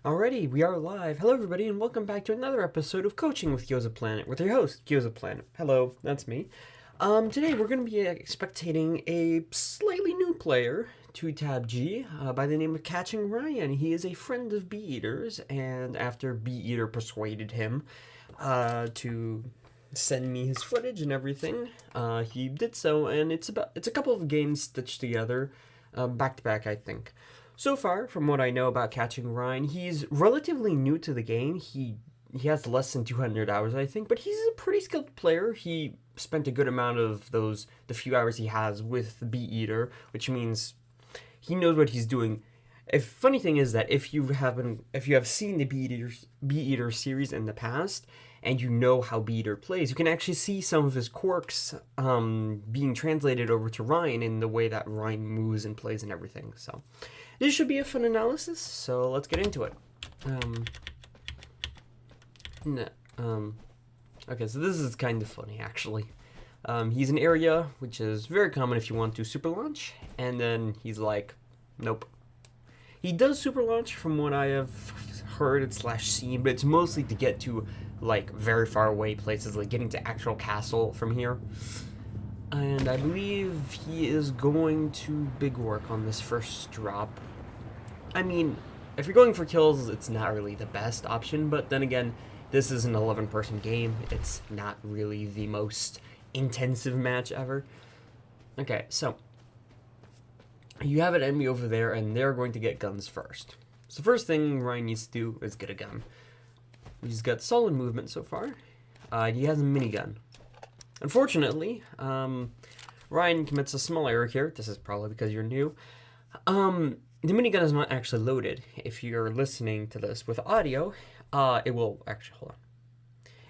Alrighty, we are live. Hello, everybody, and welcome back to another episode of Coaching with Gyoza Planet with your host, Gyoza Planet. Hello, that's me. Today we're going to be spectating a slightly new player to TABG by the name of Catching Ryan. He is a friend of Bee Eater's, and after Bee Eater persuaded him to send me his footage and everything, he did so, and it's a couple of games stitched together, back to back, I think. So far, from what I know about Catching Ryan, he's relatively new to the game. He has less than 200 hours, I think, but he's a pretty skilled player. He spent a good amount of the few hours he has with the Bee Eater, which means he knows what he's doing. Funny thing is that if you have seen the Bee Eater series in the past, and you know how Bee Eater plays, you can actually see some of his quirks being translated over to Ryan in the way that Ryan moves and plays and everything. So this should be a fun analysis, so let's get into it. Okay, so this is kind of funny, actually. He's an area, which is very common if you want to super launch, and then he's like, nope. He does super launch from what I have heard / seen, but it's mostly to get to, like, very far away places, like getting to actual castle from here. And I believe he is going to big work on this first drop. I mean, if you're going for kills, it's not really the best option, but then again, this is an 11-person game. It's not really the most intensive match ever. Okay, so you have an enemy over there, and they're going to get guns first. So first thing Ryan needs to do is get a gun. He's got solid movement so far. He has a minigun. Unfortunately, Ryan commits a small error here. This is probably because you're new. The minigun is not actually loaded. If you're listening to this with audio, it will actually, hold on.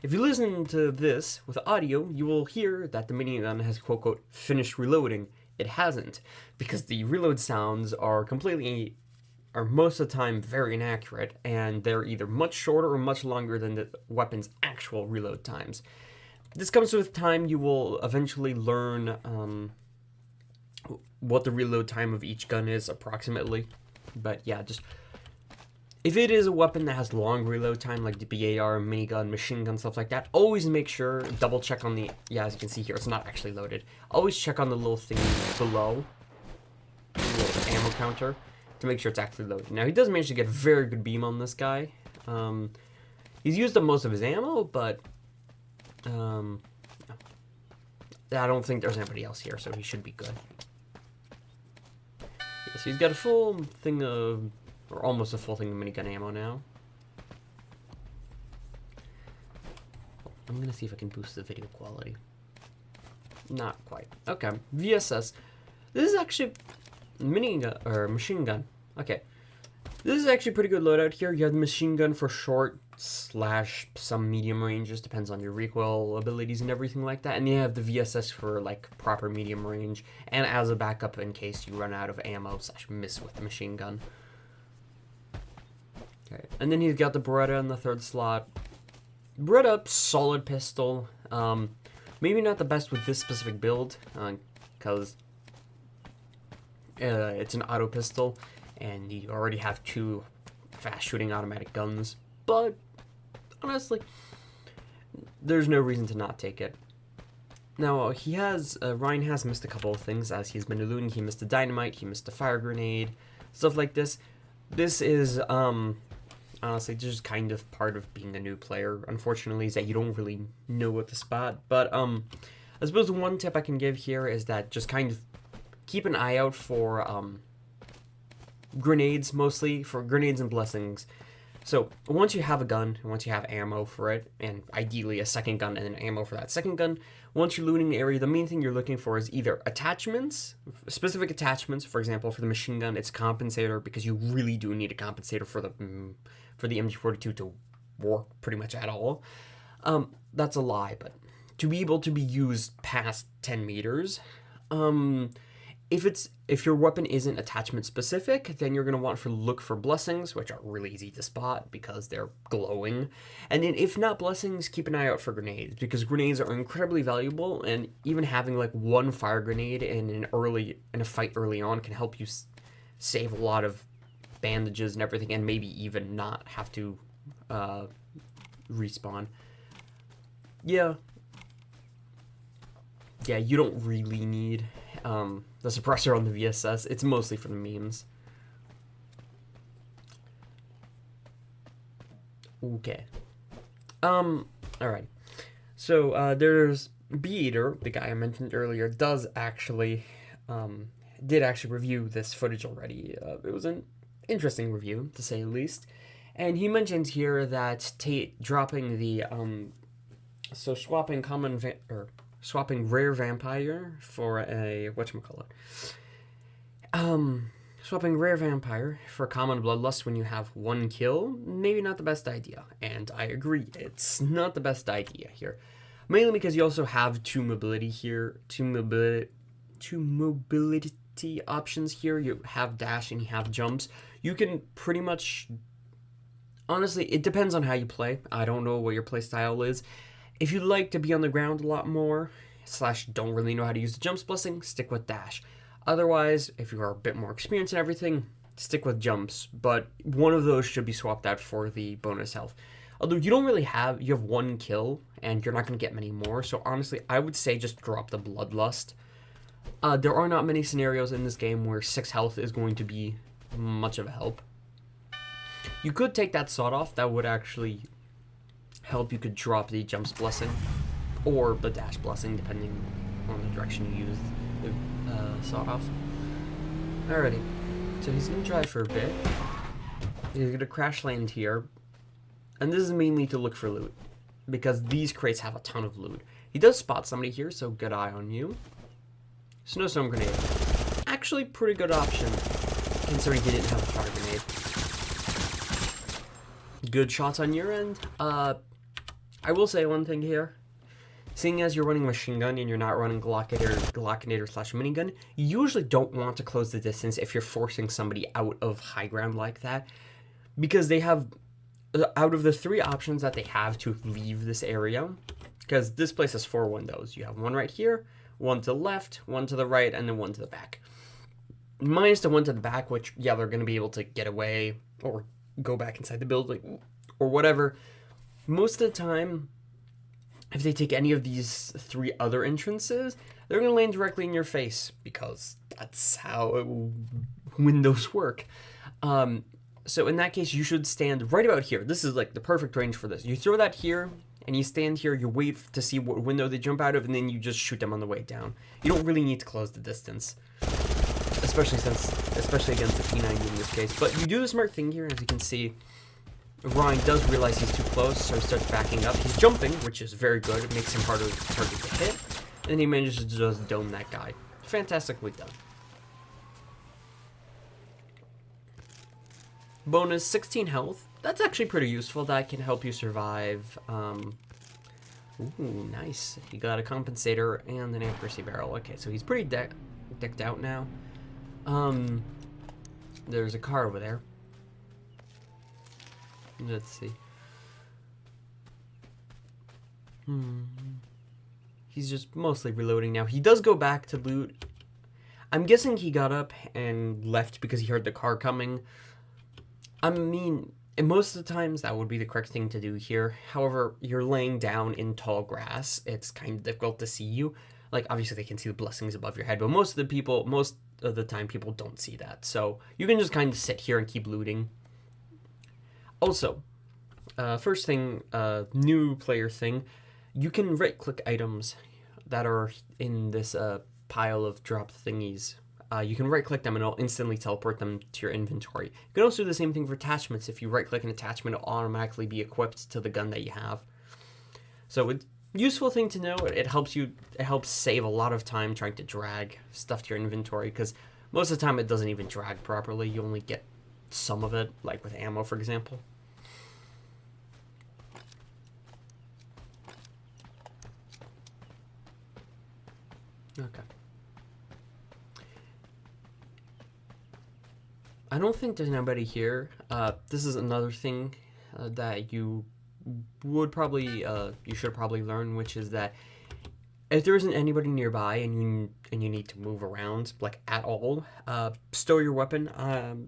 If you listen to this with audio, you will hear that the minigun has quote unquote finished reloading. It hasn't, because the reload sounds are most of the time very inaccurate, and they're either much shorter or much longer than the weapon's actual reload times. This comes with time. You will eventually learn what the reload time of each gun is approximately. But yeah, just if it is a weapon that has long reload time, like the BAR, minigun, machine gun, stuff like that, always make sure, double check on as you can see here, it's not actually loaded. Always check on the little thing below, the little ammo counter, to make sure it's actually loaded. Now, he does manage to get a very good beam on this guy. He's used up most of his ammo, but I don't think there's anybody else here, so he should be good. Yeah, so he's got a full thing of, or almost a full thing of minigun ammo now. I'm gonna see if I can boost the video quality. Not quite. Okay, VSS. This is actually minigun or machine gun. Okay, this is actually pretty good loadout here. You have the machine gun for short / some medium ranges, depends on your recoil abilities and everything like that. And you have the VSS for like proper medium range, and as a backup in case you run out of ammo / miss with the machine gun. Okay, and then he's got the Beretta in the third slot. Beretta, solid pistol. Maybe not the best with this specific build, because it's an auto pistol, and you already have 2 fast-shooting automatic guns. But honestly, there's no reason to not take it. Now, Ryan has missed a couple of things as he's been eluding. He missed a dynamite, he missed a fire grenade, stuff like this. This is, honestly, just kind of part of being a new player, unfortunately, is that you don't really know what to spot. But, I suppose one tip I can give here is that just kind of keep an eye out for, grenades, mostly, for grenades and blessings. So, once you have a gun, and once you have ammo for it, and ideally a second gun and then ammo for that second gun, once you're looting the area, the main thing you're looking for is either attachments, specific attachments. For example, for the machine gun, it's compensator, because you really do need a compensator for the MG42 to work pretty much at all. That's a lie, but to be able to be used past 10 meters, if your weapon isn't attachment specific, then you're going to look for blessings, which are really easy to spot because they're glowing. And then if not blessings, keep an eye out for grenades, because grenades are incredibly valuable, and even having like 1 fire grenade in a fight early on can help you save a lot of bandages and everything, and maybe even not have to respawn. Yeah, you don't really need the suppressor on the VSS. It's mostly for the memes. Okay. Alright. So, there's Beater, the guy I mentioned earlier, did actually review this footage already. It was an interesting review, to say the least. And he mentions here that dropping the, swapping rare vampire for a, swapping rare vampire for common bloodlust when you have 1 kill, maybe not the best idea. And I agree, it's not the best idea here. Mainly because you also have two mobility options here. You have dash and you have jumps. You can pretty much, honestly, it depends on how you play. I don't know what your play style is. If you like to be on the ground a lot more, / don't really know how to use the jumps blessing, stick with dash. Otherwise, if you are a bit more experienced in everything, stick with jumps, but one of those should be swapped out for the bonus health. Although you have 1 kill, and you're not going to get many more, so honestly, I would say just drop the bloodlust. There are not many scenarios in this game where 6 health is going to be much of a help. You could take that sawed off, that would actually help. You could drop the jumps blessing, or the dash blessing, depending on the direction you use the sawed off. Alrighty, so he's gonna drive for a bit. He's gonna crash land here, and this is mainly to look for loot, because these crates have a ton of loot. He does spot somebody here, so good eye on you. Snowstorm grenade, actually pretty good option, considering he didn't have a fire grenade. Good shots on your end. I will say one thing here. Seeing as you're running machine gun and you're not running Glockinator / minigun, you usually don't want to close the distance if you're forcing somebody out of high ground like that, because they have, out of the 3 options that they have to leave this area, because this place has 4 windows. You have 1 right here, 1 to the left, 1 to the right, and then 1 to the back. Minus the 1 to the back, which, yeah, they're going to be able to get away or go back inside the building or whatever. Most of the time, if they take any of these 3 other entrances, they're going to land directly in your face, because that's how windows work. So in that case, you should stand right about here. This is like the perfect range for this. You throw that here, and you stand here, you wait to see what window they jump out of, and then you just shoot them on the way down. You don't really need to close the distance, especially against the P90 in this case. But you do the smart thing here, as you can see. Ryan does realize he's too close, so he starts backing up. He's jumping, which is very good. It makes him harder to target to hit. And he manages to just dome that guy. Fantastically done. Bonus 16 health. That's actually pretty useful. That can help you survive. Ooh, nice. He got a compensator and an accuracy barrel. Okay, so he's pretty decked out now. There's a car over there. Let's see. He's just mostly reloading now. He does go back to loot. I'm guessing he got up and left because he heard the car coming. I mean, most of the times that would be the correct thing to do here. However, you're laying down in tall grass. It's kind of difficult to see you. Like, obviously they can see the blessings above your head, but most of the time people don't see that. So you can just kind of sit here and keep looting. Also, first thing, new player thing, you can right-click items that are in this pile of drop thingies. You can right-click them and it'll instantly teleport them to your inventory. You can also do the same thing for attachments. If you right-click an attachment, it'll automatically be equipped to the gun that you have. So it's a useful thing to know. It helps save a lot of time trying to drag stuff to your inventory, because most of the time it doesn't even drag properly. You only get some of it, like with ammo, for example. Okay. I don't think there's nobody here. This is another thing that you should probably learn, which is that if there isn't anybody nearby and you need to move around like at all, stow your weapon.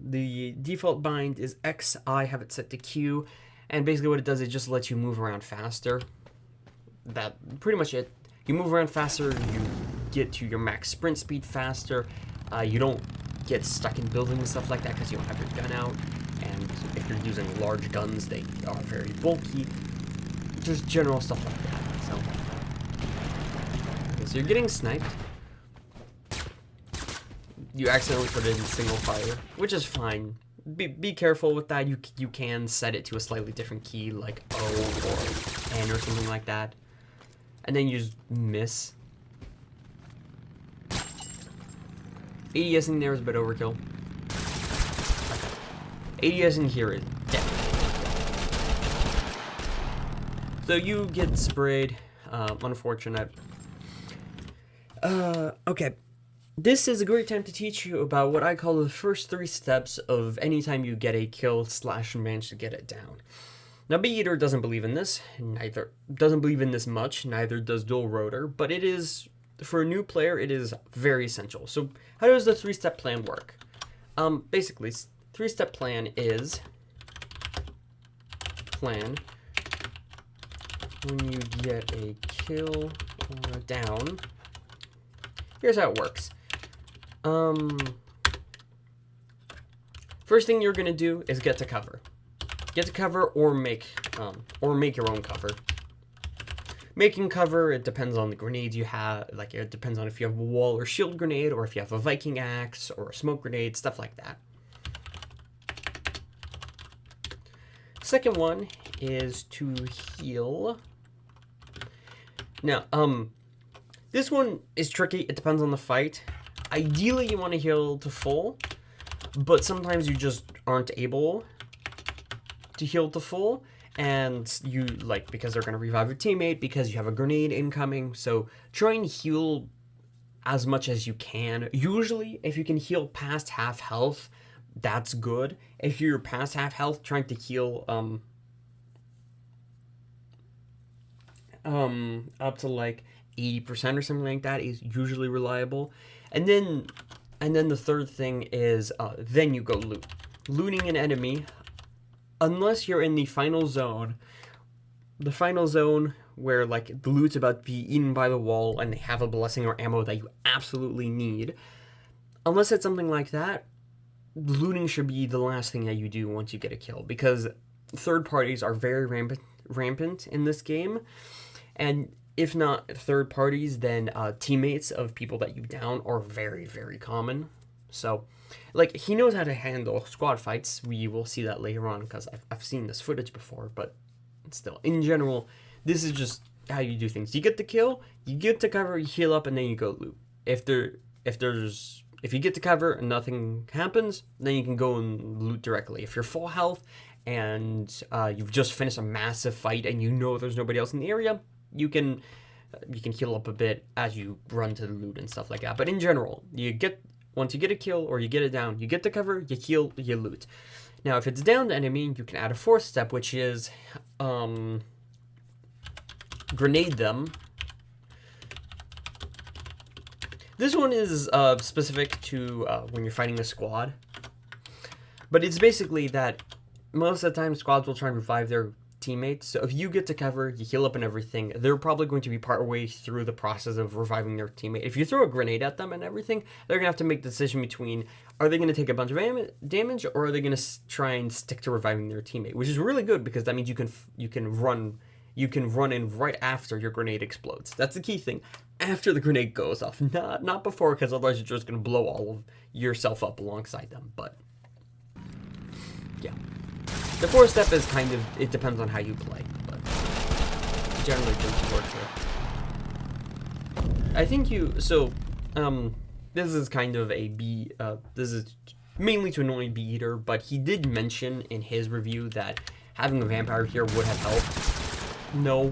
The default bind is X. I have it set to Q, and basically what it does is just lets you move around faster. That pretty much it. You move around faster. You get to your max sprint speed faster. You don't get stuck in buildings and stuff like that because you don't have your gun out. And if you're using large guns, they are very bulky. Just general stuff like that. So you're getting sniped. You accidentally put it in single fire, which is fine. Be careful with that. You can set it to a slightly different key, like O or N or something like that. And then you just miss. ADSing there is a bit overkill. ADSing here is definitely overkill. So you get sprayed. Unfortunate. Okay. This is a great time to teach you about what I call the first 3 steps of any time you get a kill / manage to get it down. Now, Bee Eater doesn't believe in this, doesn't believe in this much, neither does Dual Rotor, but it is, for a new player, it is very essential. So, how does the 3-step plan work? Basically, 3-step plan is plan when you get a kill or a down. Here's how it works. First thing you're gonna do is get to cover. Get to cover or make your own cover. Making cover, it depends on the grenades you have. Like, it depends on if you have a wall or shield grenade, or if you have a Viking axe or a smoke grenade, stuff like that. Second one is to heal. Now, this one is tricky. It depends on the fight. Ideally, you want to heal to full, but sometimes you just aren't able to heal to full, and you, like, because they're going to revive your teammate, because you have a grenade incoming, so try and heal as much as you can. Usually, if you can heal past half health, that's good. If you're past half health, trying to heal up to like 80% or something like that is usually reliable. And then the third thing is then you go loot. Looting an enemy, unless you're in the final zone where like the loot's about to be eaten by the wall and they have a blessing or ammo that you absolutely need. Unless it's something like that, looting should be the last thing that you do once you get a kill, because third parties are very rampant in this game. And if not third parties, then teammates of people that you down are very, very common. So, like, he knows how to handle squad fights. We will see that later on, because I've seen this footage before, but still, in general, this is just how you do things. You get the kill, you get to cover, you heal up, and then you go loot. If you get to cover and nothing happens, then you can go and loot directly. If you're full health and you've just finished a massive fight and you know there's nobody else in the area, you can heal up a bit as you run to the loot and stuff like that. But in general, once you get a kill or you get it down, you get to cover, you heal, you loot. Now, if it's down the enemy, you can add a 4th step, which is grenade them. This one is specific to when you're fighting a squad. But it's basically that most of the time squads will try and revive their teammates. So if you get to cover, you heal up and everything, they're probably going to be part way through the process of reviving their teammate. If you throw a grenade at them and everything, they're going to have to make the decision between, are they going to take a bunch of damage, or are they going to try and stick to reviving their teammate, which is really good, because that means you can run in right after your grenade explodes. That's the key thing. After the grenade goes off, not before, because otherwise you're just going to blow all of yourself up alongside them. But yeah. The 4th step is kind of, it depends on how you play, but generally does work here. I think this is kind of this is mainly to annoy Bee Eater, but he did mention in his review that having a vampire here would have helped. No.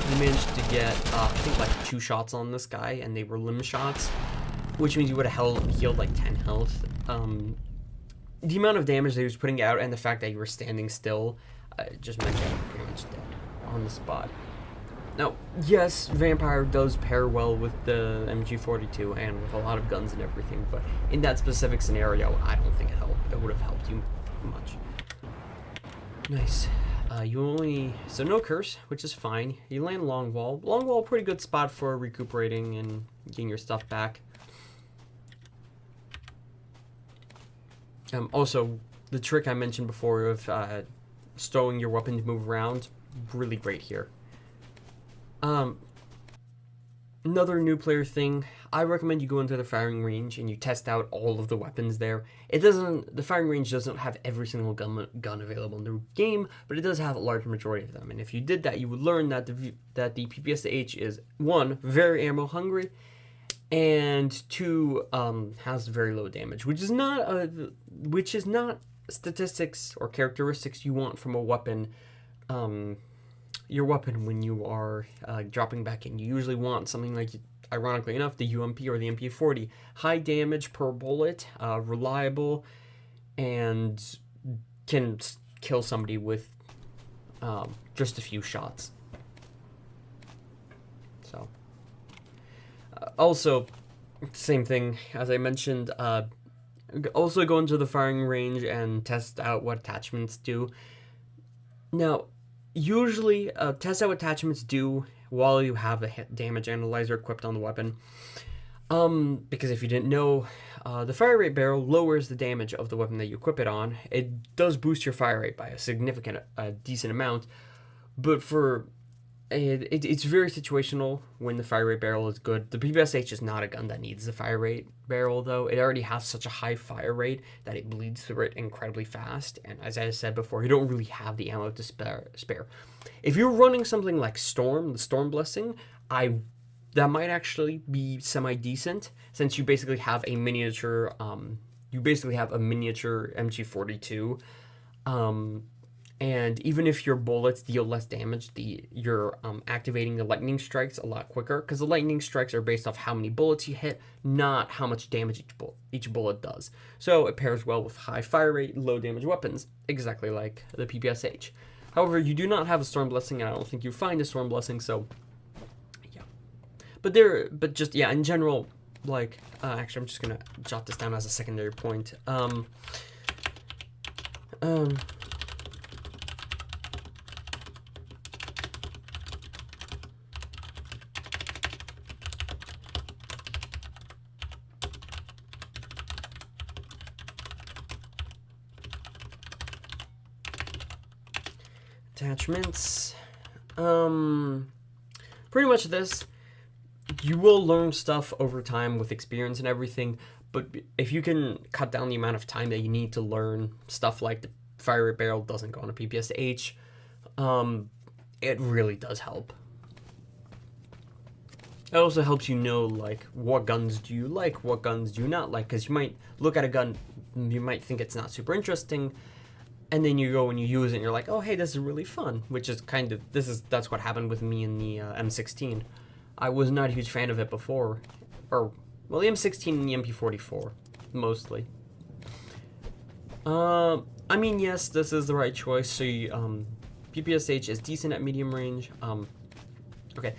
He managed to get, I think, like 2 shots on this guy, and they were limb shots, which means you would have healed like 10 health. The amount of damage that he was putting out and the fact that you were standing still just meant that you were pretty much dead on the spot. Now, yes, Vampire does pair well with the MG42 and with a lot of guns and everything, but in that specific scenario, I don't think it would have helped you much. Nice. So no curse, which is fine. You land long wall. Long wall, pretty good spot for recuperating and getting your stuff back. Also, the trick I mentioned before of stowing your weapon to move around, really great here. Another new player thing, I recommend you go into the firing range and you test out all of the weapons there. The firing range doesn't have every single gun available in the game, but it does have a large majority of them. And if you did that, you would learn that the PPSH is, 1, very ammo hungry, and 2, has very low damage, which is not statistics or characteristics you want from a weapon. Your weapon when you are dropping back in. You usually want something like, ironically enough, the UMP or the MP40. High damage per bullet, reliable, and can kill somebody with just a few shots. So, also, same thing as I mentioned. Also go into the firing range and test out what attachments do. Now, usually, test out what attachments do while you have a damage analyzer equipped on the weapon. Because if you didn't know, the fire rate barrel lowers the damage of the weapon that you equip it on. It does boost your fire rate by a significant, decent amount, but it's very situational when the fire rate barrel is good. The PPSH is not a gun that needs the fire rate barrel, though. It already has such a high fire rate that it bleeds through it incredibly fast, and as I said before, you don't really have the ammo to spare. If you're running something like Storm, the Storm Blessing, that might actually be semi-decent, since you basically have a miniature, MG42, and even if your bullets deal less damage, you're activating the lightning strikes a lot quicker, because the lightning strikes are based off how many bullets you hit, not how much damage each bullet does. So it pairs well with high fire rate, low damage weapons, exactly like the PPSH. However, you do not have a Storm Blessing, and I don't think you find a Storm Blessing, so yeah. But in general, like, actually, I'm just gonna jot this down as a secondary point. Attachments. Pretty much this. You will learn stuff over time with experience and everything, but if you can cut down the amount of time that you need to learn stuff like the fire rate barrel doesn't go on a PPSH, it really does help. It also helps you know, like, what guns do you like, what guns do you not like, because you might look at a gun, you might think it's not super interesting, and then you go and you use it and you're like, oh, hey, this is really fun, which is that's what happened with me in the M16. I was not a huge fan of it before, the M16 and the MP44, mostly. I mean, yes, this is the right choice, so PPSH is decent at medium range. Okay,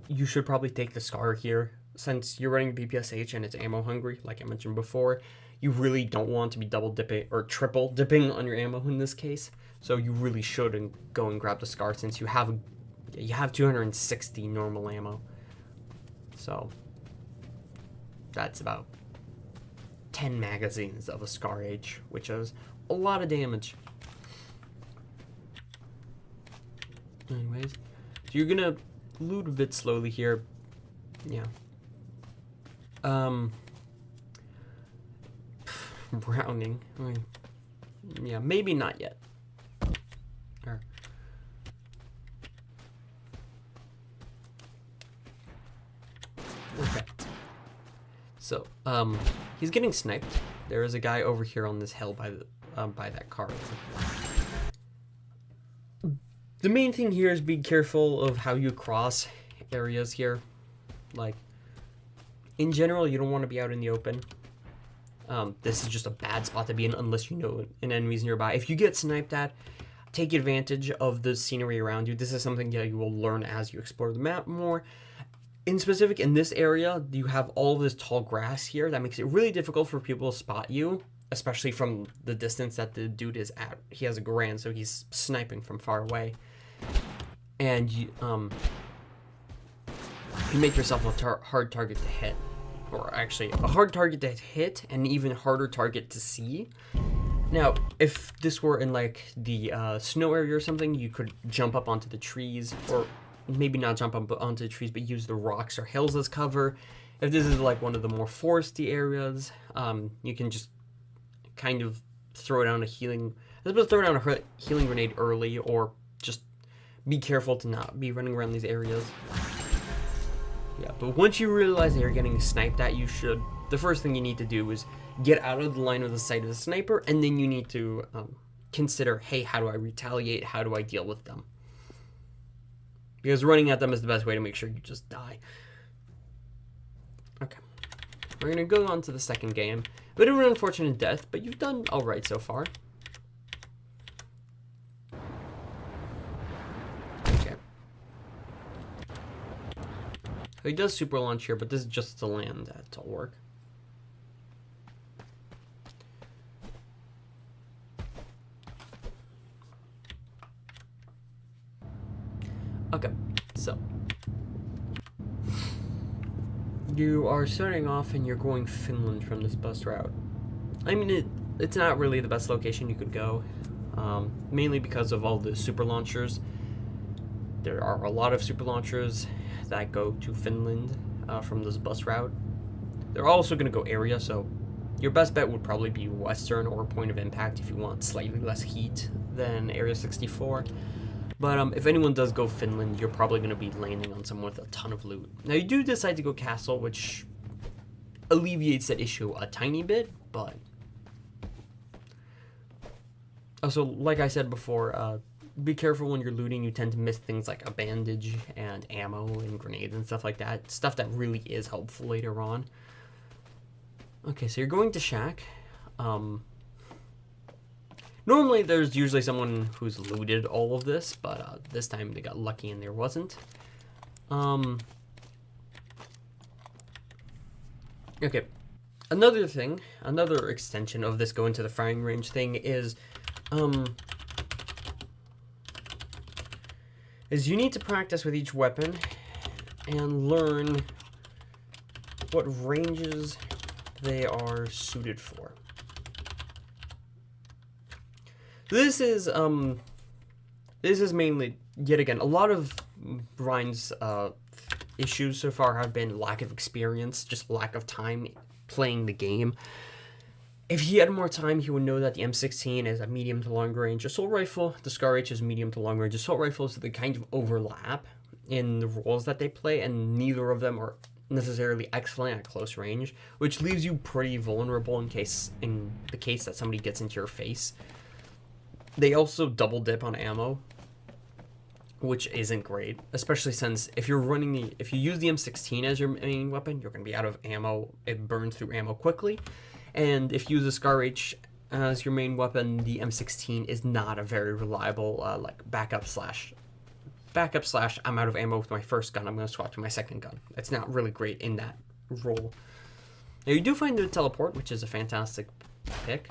you should probably take the SCAR here, since you're running PPSH and it's ammo hungry, like I mentioned before. You really don't want to be double dipping or triple dipping on your ammo in this case, so you really should go and grab the SCAR, since you have 260 normal ammo. So that's about 10 magazines of a SCAR H, which is a lot of damage. Anyways, so you're gonna loot a bit slowly here. Yeah. Browning. I mean, yeah, maybe not yet. Okay. So, he's getting sniped. There is a guy over here on this hill by that car. The main thing here is be careful of how you cross areas here. Like, in general, you don't want to be out in the open. This is just a bad spot to be in unless you know an enemy's nearby. If you get sniped at, take advantage of the scenery around you. This is something that you will learn as you explore the map more. In specific, in this area, you have all of this tall grass here that makes it really difficult for people to spot you, especially from the distance that the dude is at. He has a Garand, so he's sniping from far away. And you make yourself a hard target to hit. Or actually, a hard target to hit, and even harder target to see. Now, if this were in like the snow area or something, you could jump up onto the trees, or maybe not jump up onto the trees, but use the rocks or hills as cover. If this is like one of the more foresty areas, you can just kind of throw down a healing grenade early, or just be careful to not be running around these areas. Yeah, but once you realize that you're getting sniped at, the first thing you need to do is get out of the line of the sight of the sniper, and then you need to consider, hey, how do I retaliate? How do I deal with them? Because running at them is the best way to make sure you just die. Okay. We're going to go on to the second game. Bit of an unfortunate death, but you've done alright so far. Okay. So he does super launch here, but this is just to land. That'll work. Okay, so you are starting off and you're going Finland from this bus route. I mean, it's not really the best location you could go, mainly because of all the super launchers. There are a lot of super launchers that go to Finland from this bus route. They're also going to go area, so your best bet would probably be Western or Point of Impact if you want slightly less heat than Area 64. But if anyone does go Finland, you're probably going to be landing on someone with a ton of loot. Now, you do decide to go Castle, which alleviates that issue a tiny bit, but... Also, like I said before, be careful when you're looting. You tend to miss things like a bandage and ammo and grenades and stuff like that. Stuff that really is helpful later on. Okay, so you're going to Shack. Normally, there's usually someone who's looted all of this, but this time they got lucky and there wasn't. Okay, another extension of this going to the firing range thing is you need to practice with each weapon and learn what ranges they are suited for. This is mainly, yet again, a lot of Ryan's issues so far have been lack of experience, just lack of time playing the game. If he had more time, he would know that the M16 is a medium to long range assault rifle, the Scar H is medium to long range assault rifle, so they kind of overlap in the roles that they play, and neither of them are necessarily excellent at close range, which leaves you pretty vulnerable in the case that somebody gets into your face. They also double dip on ammo, which isn't great, especially since if you use the M16 as your main weapon, you're going to be out of ammo. It burns through ammo quickly. And if you use the Scar H as your main weapon, the M16 is not a very reliable backup slash I'm out of ammo with my first gun, I'm going to swap to my second gun. It's not really great in that role. Now you do find the teleport, which is a fantastic pick.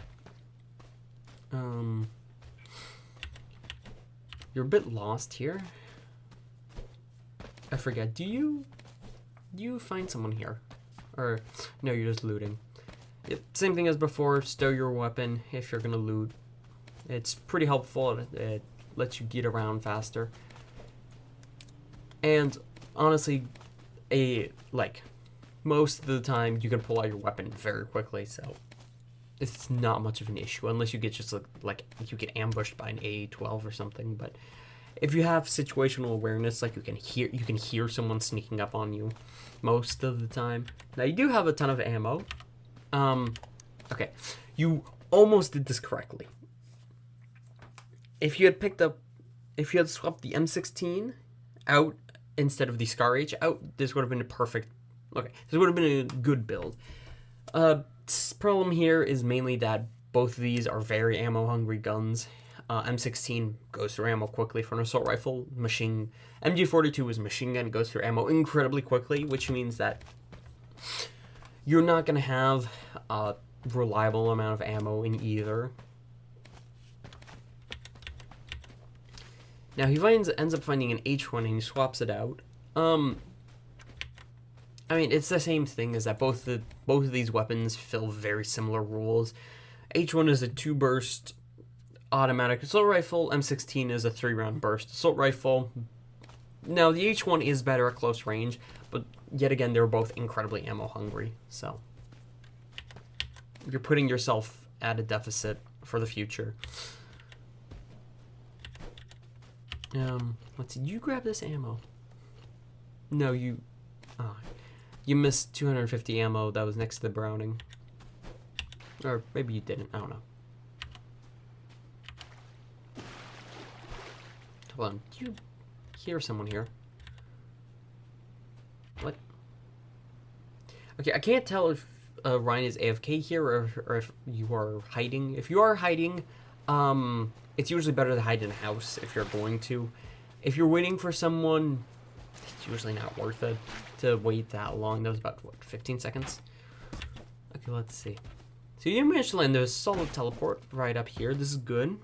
You're a bit lost here. I forget, do you find someone here? Or, no, you're just looting. Same thing as before, stow your weapon if you're gonna loot. It's pretty helpful, it lets you get around faster. And, honestly, most of the time, you can pull out your weapon very quickly, so... It's not much of an issue unless you get you get ambushed by an A12 or something. But if you have situational awareness, like you can hear someone sneaking up on you most of the time. Now you do have a ton of ammo. Okay, you almost did this correctly. If you had swapped the M16 out instead of the Scar H out, this would have been a perfect. Okay, this would have been a good build. Problem here is mainly that both of these are very ammo-hungry guns. M16 goes through ammo quickly for an assault rifle. MG42 is machine gun, goes through ammo incredibly quickly, which means that you're not going to have a reliable amount of ammo in either. Now he ends up finding an H1 and he swaps it out. I mean, it's the same thing as that both of these weapons fill very similar rules. H1 is a 2-burst automatic assault rifle. M16 is a 3-round burst assault rifle. Now, the H1 is better at close range, but yet again, they're both incredibly ammo hungry. So, you're putting yourself at a deficit for the future. Let's see. You grab this ammo. No, you... Oh, you missed 250 ammo that was next to the Browning. Or maybe you didn't. I don't know. Hold on. Do you hear someone here? What? Okay, I can't tell if Ryan is AFK here or if you are hiding. If you are hiding, it's usually better to hide in a house if you're going to. If you're waiting for someone, it's usually not worth it to wait that long. That was about, what, 15 seconds? Okay, let's see. So you managed to land. There's a solid teleport right up here. This is good.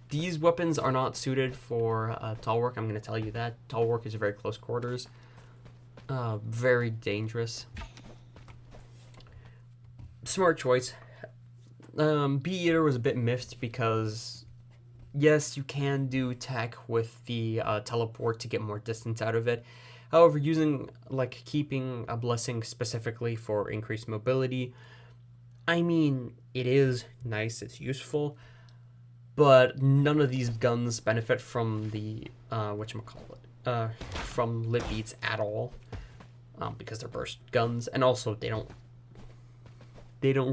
These weapons are not suited for tall work. I'm going to tell you that. Tall work is very close quarters. Very dangerous. Smart choice. Bee Eater was a bit miffed because, yes, you can do tech with the teleport to get more distance out of it. However, keeping a blessing specifically for increased mobility, I mean, it is nice, it's useful, but none of these guns benefit from the, from lit beats at all, because they're burst guns, and also they don't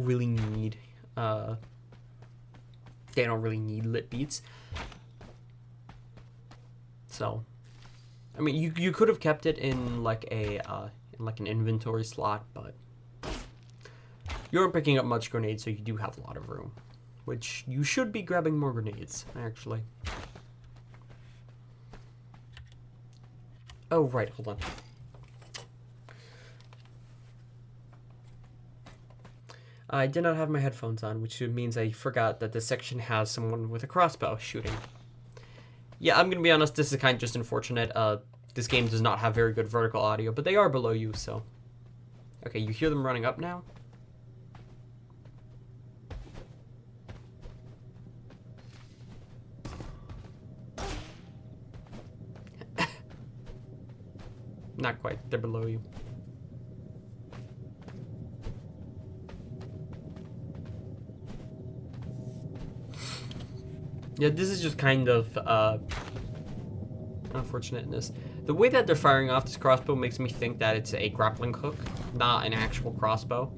really need, lit beats. So, I mean, you could have kept it in like an inventory slot, but you aren't picking up much grenades, so you do have a lot of room, which you should be grabbing more grenades, actually. Oh, right, hold on. I did not have my headphones on, which means I forgot that this section has someone with a crossbow shooting. Yeah, I'm gonna be honest, this is kind of just unfortunate. This game does not have very good vertical audio, but they are below you, so. Okay, you hear them running up now? Not quite, they're below you. Yeah, this is just kind of unfortunateness. The way that they're firing off this crossbow makes me think that it's a grappling hook, not an actual crossbow.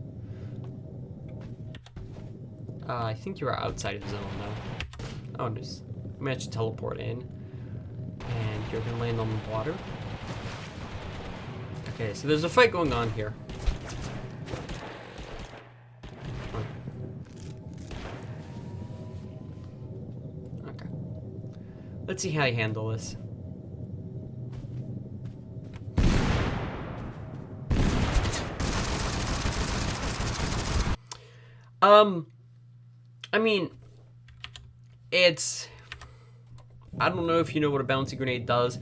I think you're outside of the zone though. Oh, just managed to teleport in, and you're gonna land on the water. Okay, so there's a fight going on here. Okay. Let's see how you handle this. I mean, I don't know if you know what a bouncy grenade does.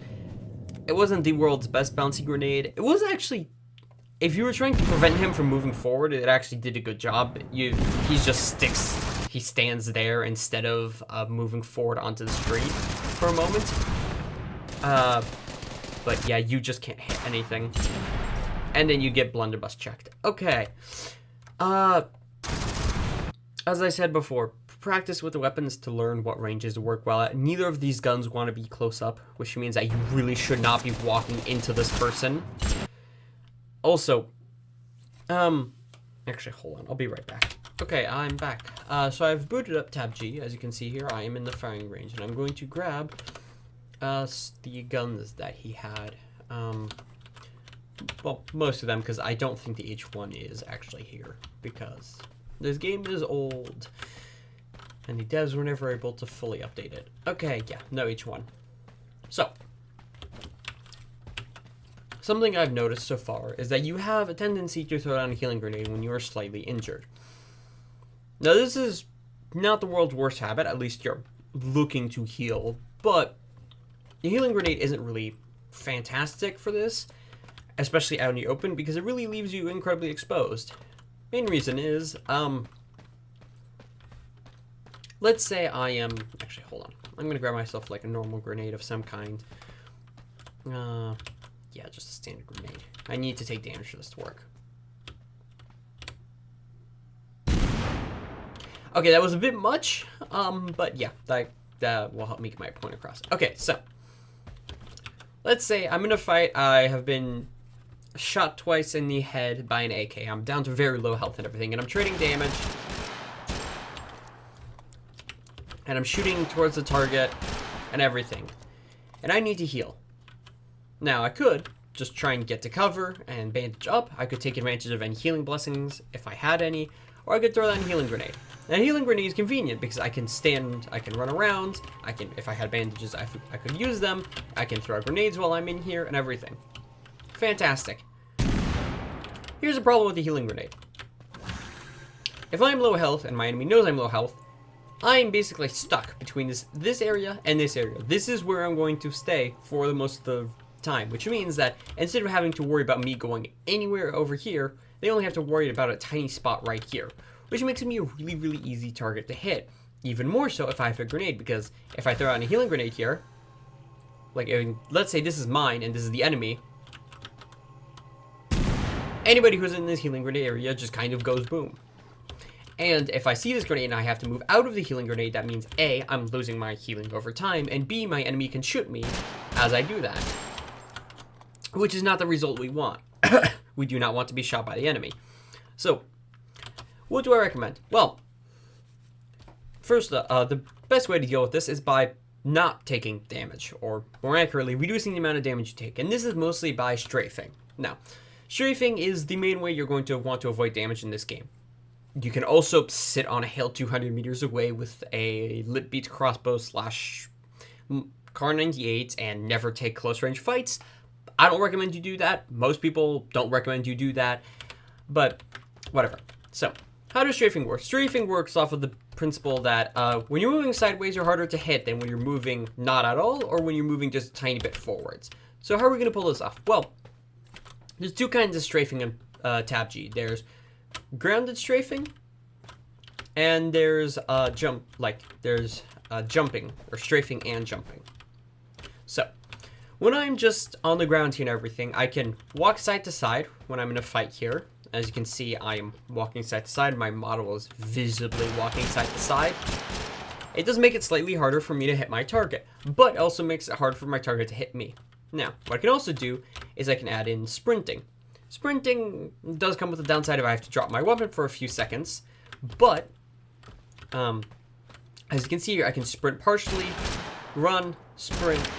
It wasn't the world's best bouncy grenade. It was actually, if you were trying to prevent him from moving forward, it actually did a good job. He stands there instead of moving forward onto the street for a moment. But yeah, you just can't hit anything. And then you get blunderbuss checked. Okay. As I said before, practice with the weapons to learn what ranges to work well at. Neither of these guns want to be close up, which means that you really should not be walking into this person. Also, actually, hold on, I'll be right back. Okay, I'm back. So I've booted up TABG. As you can see here, I am in the firing range, and I'm going to grab the guns that he had. Well, most of them, because I don't think the H1 is actually here, because this game is old. And the devs were never able to fully update it. Okay, yeah, no H1. So, something I've noticed so far is that you have a tendency to throw down a healing grenade when you are slightly injured. Now, this is not the world's worst habit, at least you're looking to heal, but the healing grenade isn't really fantastic for this, especially out in the open, because it really leaves you incredibly exposed. Main reason is, let's say I am, actually, hold on. I'm going to grab myself like a normal grenade of some kind. Yeah, just a standard grenade. I need to take damage for this to work. Okay, that was a bit much, but yeah, that will help me get my point across. Okay, so, let's say I'm in a fight. I have been shot twice in the head by an AK. I'm down to very low health and everything, and I'm trading damage. And I'm shooting towards the target and everything. And I need to heal. Now, I could just try and get to cover and bandage up. I could take advantage of any healing blessings if I had any. Or I could throw down a healing grenade. Now, a healing grenade is convenient because I can stand, I can run around. I can, if I had bandages, I could use them. I can throw grenades while I'm in here and everything. Fantastic. Here's the problem with the healing grenade. If I'm low health and my enemy knows I'm low health, I'm basically stuck between this area and this area. This is where I'm going to stay for the most of the time, which means that instead of having to worry about me going anywhere over here, they only have to worry about a tiny spot right here, which makes me a really, really easy target to hit. Even more so if I have a grenade, because if I throw out a healing grenade here, like, let's say this is mine and this is the enemy, anybody who's in this healing grenade area just kind of goes boom. And if I see this grenade and I have to move out of the healing grenade, that means A, I'm losing my healing over time, and B, my enemy can shoot me as I do that. Which is not the result we want. We do not want to be shot by the enemy. So, what do I recommend? Well, first, the best way to deal with this is by not taking damage, or more accurately, reducing the amount of damage you take. And this is mostly by strafing. Now, strafing is the main way you're going to want to avoid damage in this game. You can also sit on a hill 200 meters away with a lit beat crossbow slash Kar 98 and never take close range fights. I don't recommend you do that. Most people don't recommend you do that, but whatever. So, how does strafing work? Strafing works off of the principle that when you're moving sideways, you're harder to hit than when you're moving not at all or when you're moving just a tiny bit forwards. So how are we going to pull this off? Well, there's two kinds of strafing in TABG. There's grounded strafing, and there's jumping, or strafing and jumping. So, when I'm just on the ground here and everything, I can walk side to side when I'm in a fight here. As you can see, I am walking side to side. My model is visibly walking side to side. It does make it slightly harder for me to hit my target, but also makes it hard for my target to hit me. Now, what I can also do is I can add in sprinting. Sprinting does come with the downside of I have to drop my weapon for a few seconds, but as you can see here, I can sprint partially, run, sprint,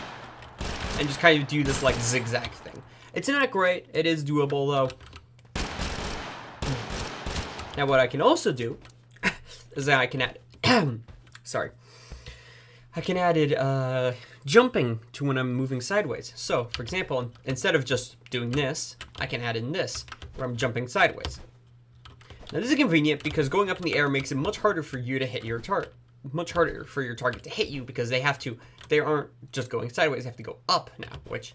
and just kind of do this like zigzag thing. It's not great. It is doable though. Now what I can also do is that I can add, I can add jumping to when I'm moving sideways. So, for example, instead of just doing this, I can add in this, where I'm jumping sideways. Now this is convenient because going up in the air makes it much harder for you to hit your target. Much harder for your target to hit you because they aren't just going sideways, they have to go up now, which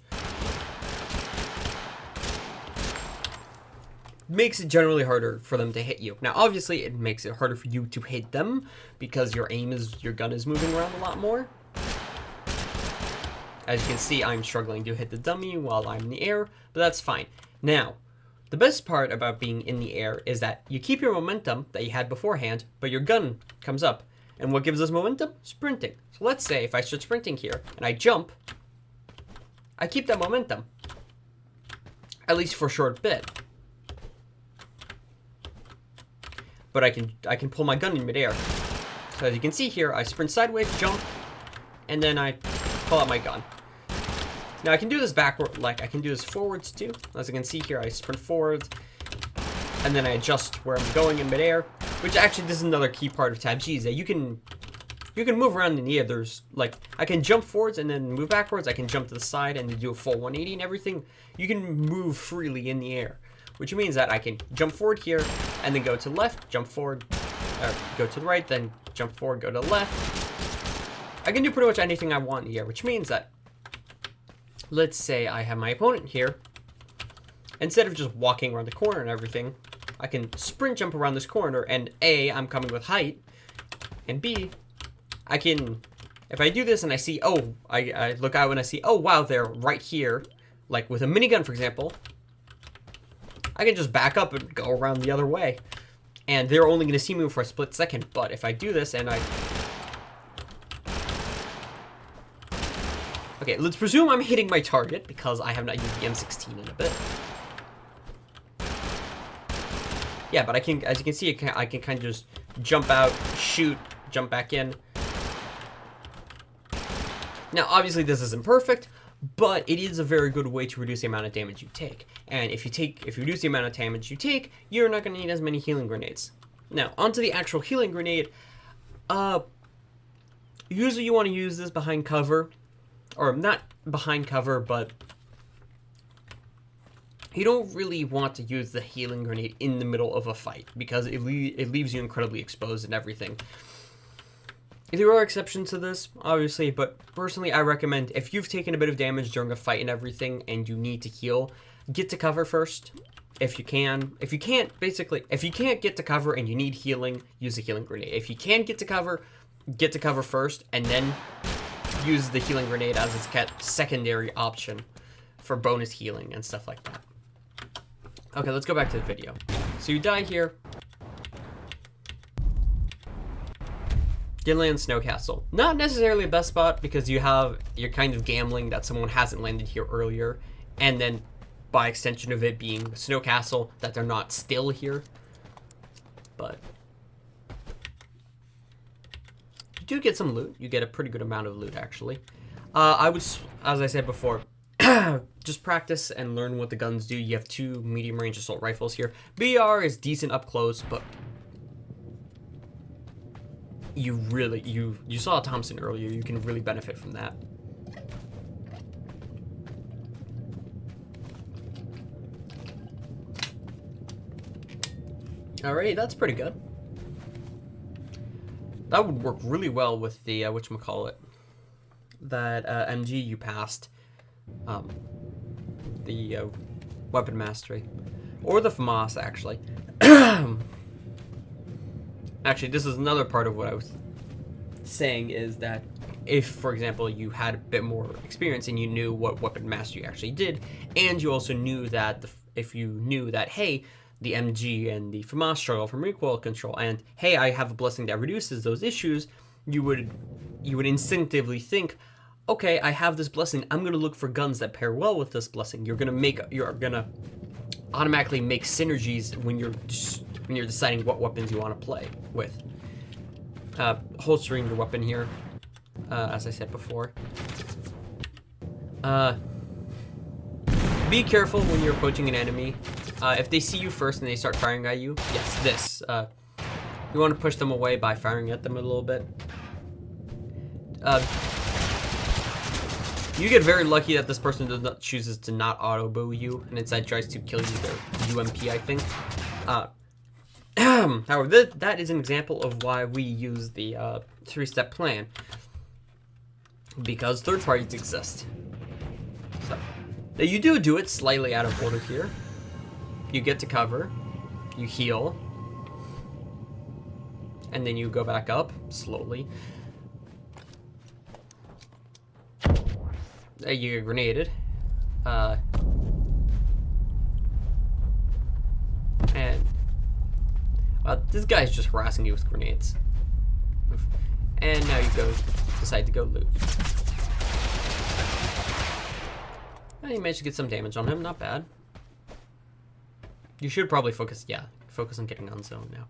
makes it generally harder for them to hit you. Now, obviously, it makes it harder for you to hit them because your gun is moving around a lot more. As you can see, I'm struggling to hit the dummy while I'm in the air, but that's fine. Now, the best part about being in the air is that you keep your momentum that you had beforehand, but your gun comes up. And what gives us momentum? Sprinting. So let's say if I start sprinting here and I jump, I keep that momentum, at least for a short bit. But I can pull my gun in midair. So as you can see here, I sprint sideways, jump, and then I pull out my gun. Now I can do this backward, like I can do this forwards too. As you can see here, I sprint forward, and then I adjust where I'm going in midair. Which actually, this is another key part of TABG, is that you can you can move around in the air. There's like, I can jump forwards and then move backwards. I can jump to the side and then do a full 180 and everything. You can move freely in the air, which means that I can jump forward here and then go to the left, jump forward, go to the right, then jump forward, go to the left. I can do pretty much anything I want here, which means that, let's say I have my opponent here. Instead of just walking around the corner and everything, I can sprint jump around this corner, and A, I'm coming with height, and B, I can, if I do this and I see, oh, I look out and I see, oh, wow, they're right here, like with a minigun, for example, I can just back up and go around the other way, and they're only going to see me for a split second. But if I do this and okay, let's presume I'm hitting my target, because I have not used the M16 in a bit. Yeah, but I can, as you can see, I can kind of just jump out, shoot, jump back in. Now, obviously, this isn't perfect, but it is a very good way to reduce the amount of damage you take. And if you reduce the amount of damage you take, you're not going to need as many healing grenades. Now, onto the actual healing grenade. Usually you want to use this behind cover, or not behind cover, but you don't really want to use the healing grenade in the middle of a fight, because it leaves you incredibly exposed and everything. There are exceptions to this, obviously, but personally I recommend, if you've taken a bit of damage during a fight and everything and you need to heal, get to cover first, if you can. If you can't get to cover and you need healing, use a healing grenade. If you can get to cover first, and then use the healing grenade as its secondary option for bonus healing and stuff like that. Okay, let's go back to the video. So you die here. You land Snow Castle. Not necessarily the best spot, because you're kind of gambling that someone hasn't landed here earlier, and then by extension of it being Snow Castle, that they're not still here. But you do get some loot. You get a pretty good amount of loot, actually. I would, as I said before, just practice and learn what the guns do. You have 2 medium range assault rifles here. BR is decent up close, but you saw a Thompson earlier. You can really benefit from that. Alright, that's pretty good. That would work really well with the whatchamacallit, that MG you passed. The weapon mastery, or the FAMAS, actually. Actually, this is another part of what I was saying, is that if, for example, you had a bit more experience and you knew what weapon mastery actually did, and you also knew that if you knew that, hey, the MG and the FAMAS struggle from recoil control, and hey, I have a blessing that reduces those issues, you would instinctively think, okay, I have this blessing, I'm gonna look for guns that pair well with this blessing. You're gonna automatically make synergies when you're deciding what weapons you want to play with. Holstering your weapon here, as I said before. Be careful when you're approaching an enemy. If they see you first and they start firing at you, yes, you want to push them away by firing at them a little bit. You get very lucky that this person chooses to not auto-boo you, and instead tries to kill you with their UMP, I think. However, that is an example of why we use the 3-step plan, because third parties exist. So, now you do it slightly out of order here. You get to cover, you heal, and then you go back up slowly. You get grenaded. And this guy's just harassing you with grenades. And now you decide to go loot. And you managed to get some damage on him, not bad. You should probably focus on getting on zone now.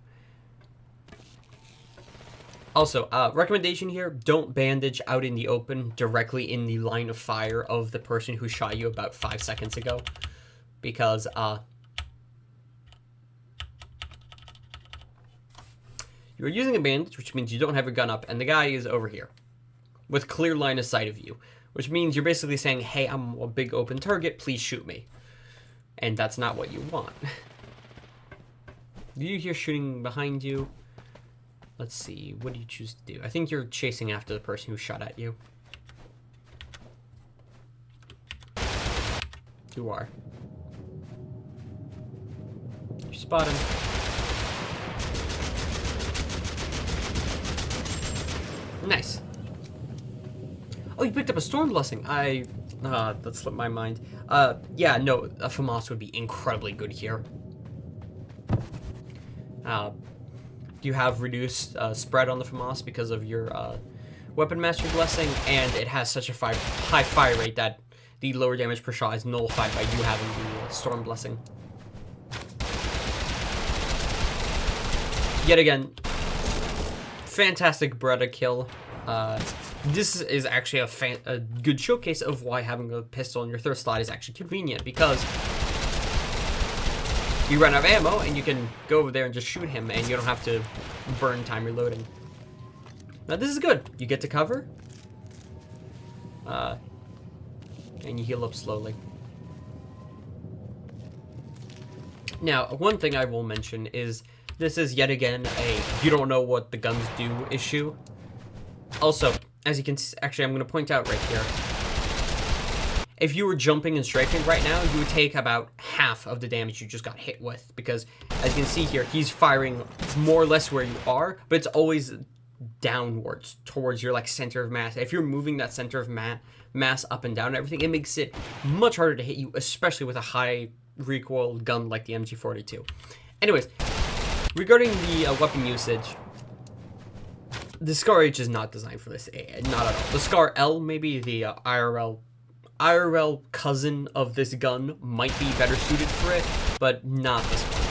Also, recommendation here, don't bandage out in the open directly in the line of fire of the person who shot you about 5 seconds ago. Because, You're using a bandage, which means you don't have your gun up, and the guy is over here with clear line of sight of you, which means you're basically saying, hey, I'm a big open target, please shoot me. And that's not what you want. Do you hear shooting behind you? Let's see, what do you choose to do? I think you're chasing after the person who shot at you. You are. You spot him. Nice. Oh, you picked up a Storm Blessing. That slipped my mind. Yeah, no, a FAMAS would be incredibly good here. You have reduced spread on the FAMAS because of your Weapon Mastery Blessing, and it has such a high fire rate that the lower damage per shot is nullified by you having the Storm Blessing. Yet again, fantastic Beretta kill. This is actually a good showcase of why having a pistol in your third slot is actually convenient, because you run out of ammo and you can go over there and just shoot him and you don't have to burn time reloading. Now this is good. You get to cover. And you heal up slowly. Now, one thing I will mention is this is yet again a you don't know what the guns do issue. Also, as you can see, actually I'm going to point out right here, if you were jumping and strafing right now, you would take about half of the damage you just got hit with, because as you can see here, he's firing more or less where you are, but it's always downwards towards your like center of mass. If you're moving that center of mass up and down and everything, it makes it much harder to hit you, especially with a high recoil gun like the MG42. Anyways, regarding the weapon usage, the Scar H is not designed for this, not at all. The Scar L, maybe the IRL cousin of this gun, might be better suited for it, but not this one.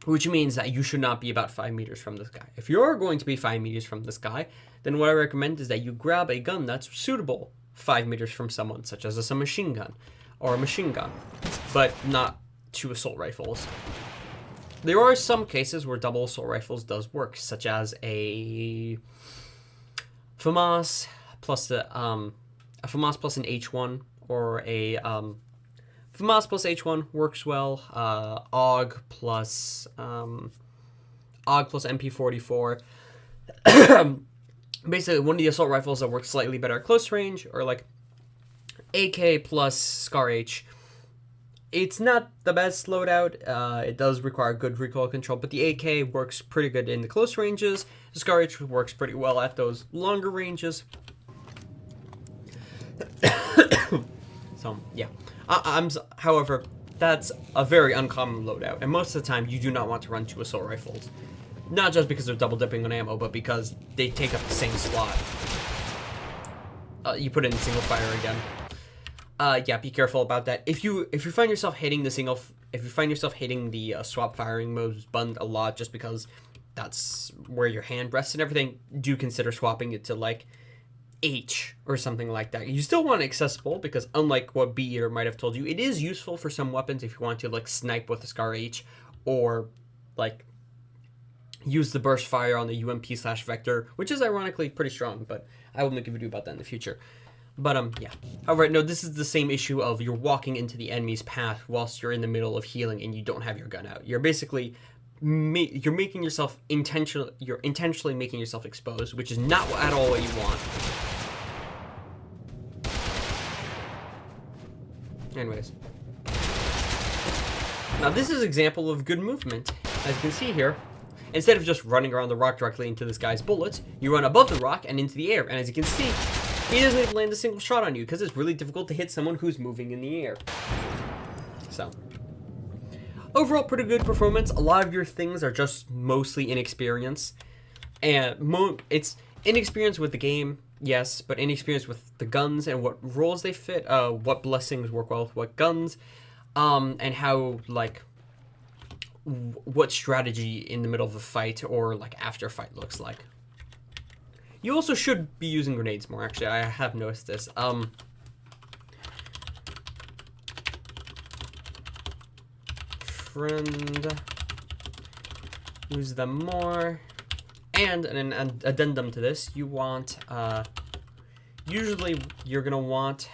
Which means that you should not be about 5 meters from this guy. If you're going to be 5 meters from this guy, then what I recommend is that you grab a gun that's suitable 5 meters from someone, such as a submachine gun or a machine gun, but not 2 assault rifles. There are some cases where double assault rifles does work, such as a FAMAS plus a FAMAS plus an H1, or a FAMAS plus H1 works well. AUG plus MP44. Basically, one of the assault rifles that works slightly better at close range, or like AK plus Scar H. It's not the best loadout. It does require good recoil control, but the AK works pretty good in the close ranges. The Scar H works pretty well at those longer ranges. So, yeah. However, that's a very uncommon loadout, and most of the time you do not want to run 2 assault rifles. Not just because they're double dipping on ammo, but because they take up the same slot. You put it in single fire again. Yeah, be careful about that. If you find yourself hitting the swap firing mode button a lot, just because that's where your hand rests and everything, do consider swapping it to like H or something like that. You still want it accessible, because unlike what B-Eater might have told you, it is useful for some weapons if you want to like snipe with the Scar H, or like use the burst fire on the UMP/Vector, which is ironically pretty strong, but I will make a video about that in the future. But yeah. Alright, no, this is the same issue of you're walking into the enemy's path whilst you're in the middle of healing and you don't have your gun out. You're basically you're making yourself intentionally making yourself exposed, which is not at all what you want. Anyways. Now this is an example of good movement. As you can see here, instead of just running around the rock directly into this guy's bullets, you run above the rock and into the air. And as you can see, he doesn't even land a single shot on you, because it's really difficult to hit someone who's moving in the air. So, overall, pretty good performance. A lot of your things are just mostly inexperience. And it's inexperience with the game, yes, but inexperience with the guns and what roles they fit, what blessings work well with what guns, and how, like, what strategy in the middle of a fight or, like, after a fight looks like. You also should be using grenades more, actually. I have noticed this. Friend. use them more. And an addendum to this, you want, usually you're gonna want,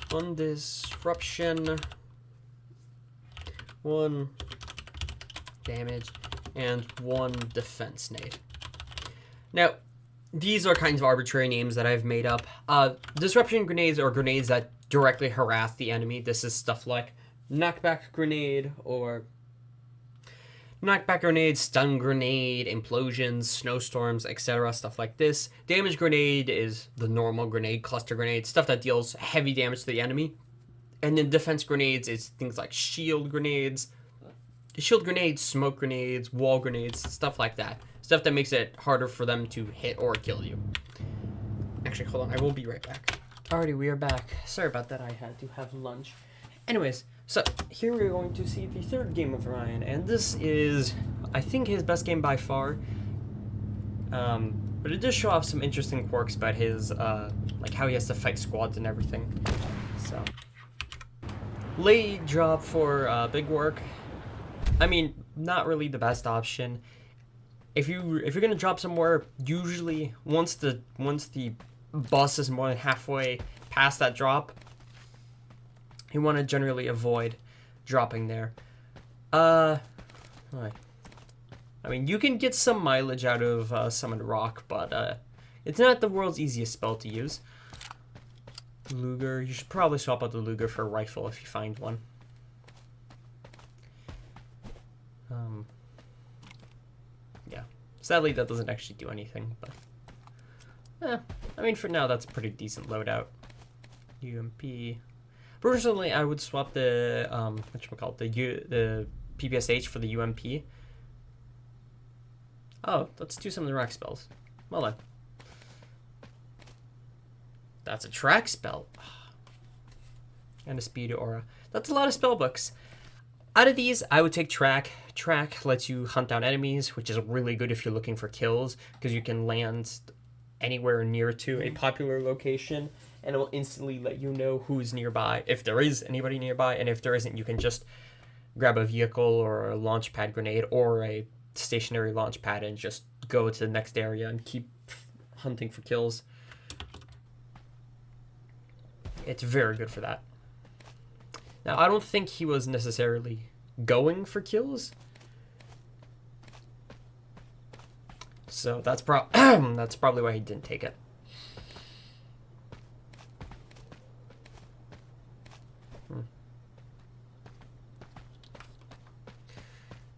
1 disruption, 1 damage, and 1 defense nade. Now, these are kinds of arbitrary names that I've made up. Disruption grenades are grenades that directly harass the enemy. This is stuff like knockback grenade, or knockback grenade, stun grenade, implosions, snowstorms, etc. Stuff like this. Damage grenade is the normal grenade, cluster grenade, stuff that deals heavy damage to the enemy. And then defense grenades is things like shield grenades, smoke grenades, wall grenades, stuff like that. Stuff that makes it harder for them to hit or kill you. Actually, hold on, I will be right back. Alrighty, we are back. Sorry about that, I had to have lunch. Anyways, so here we're going to see the third game of Ryan, and this is, I think, his best game by far. But it does show off some interesting quirks about his, like how he has to fight squads and everything. So, late drop for big work. I mean, not really the best option. If you're gonna drop somewhere, usually once the bus is more than halfway past that drop, you want to generally avoid dropping there. I mean, you can get some mileage out of Summoned Rock, but it's not the world's easiest spell to use. Luger, you should probably swap out the Luger for a rifle if you find one. Yeah, sadly that doesn't actually do anything, but I mean, for now that's a pretty decent loadout. UMP. Personally, I would swap the the PPSH for the UMP. Oh, let's do some of the rock spells. Well then. That's a track spell. And a speed aura. That's a lot of spell books. Out of these, I would take track. Track lets you hunt down enemies, which is really good if you're looking for kills, because you can land anywhere near to a popular location, and it will instantly let you know who's nearby, if there is anybody nearby, and if there isn't, you can just grab a vehicle or a launch pad grenade or a stationary launch pad and just go to the next area and keep hunting for kills. It's very good for that. Now, I don't think he was necessarily going for kills, so that's that's probably why he didn't take it.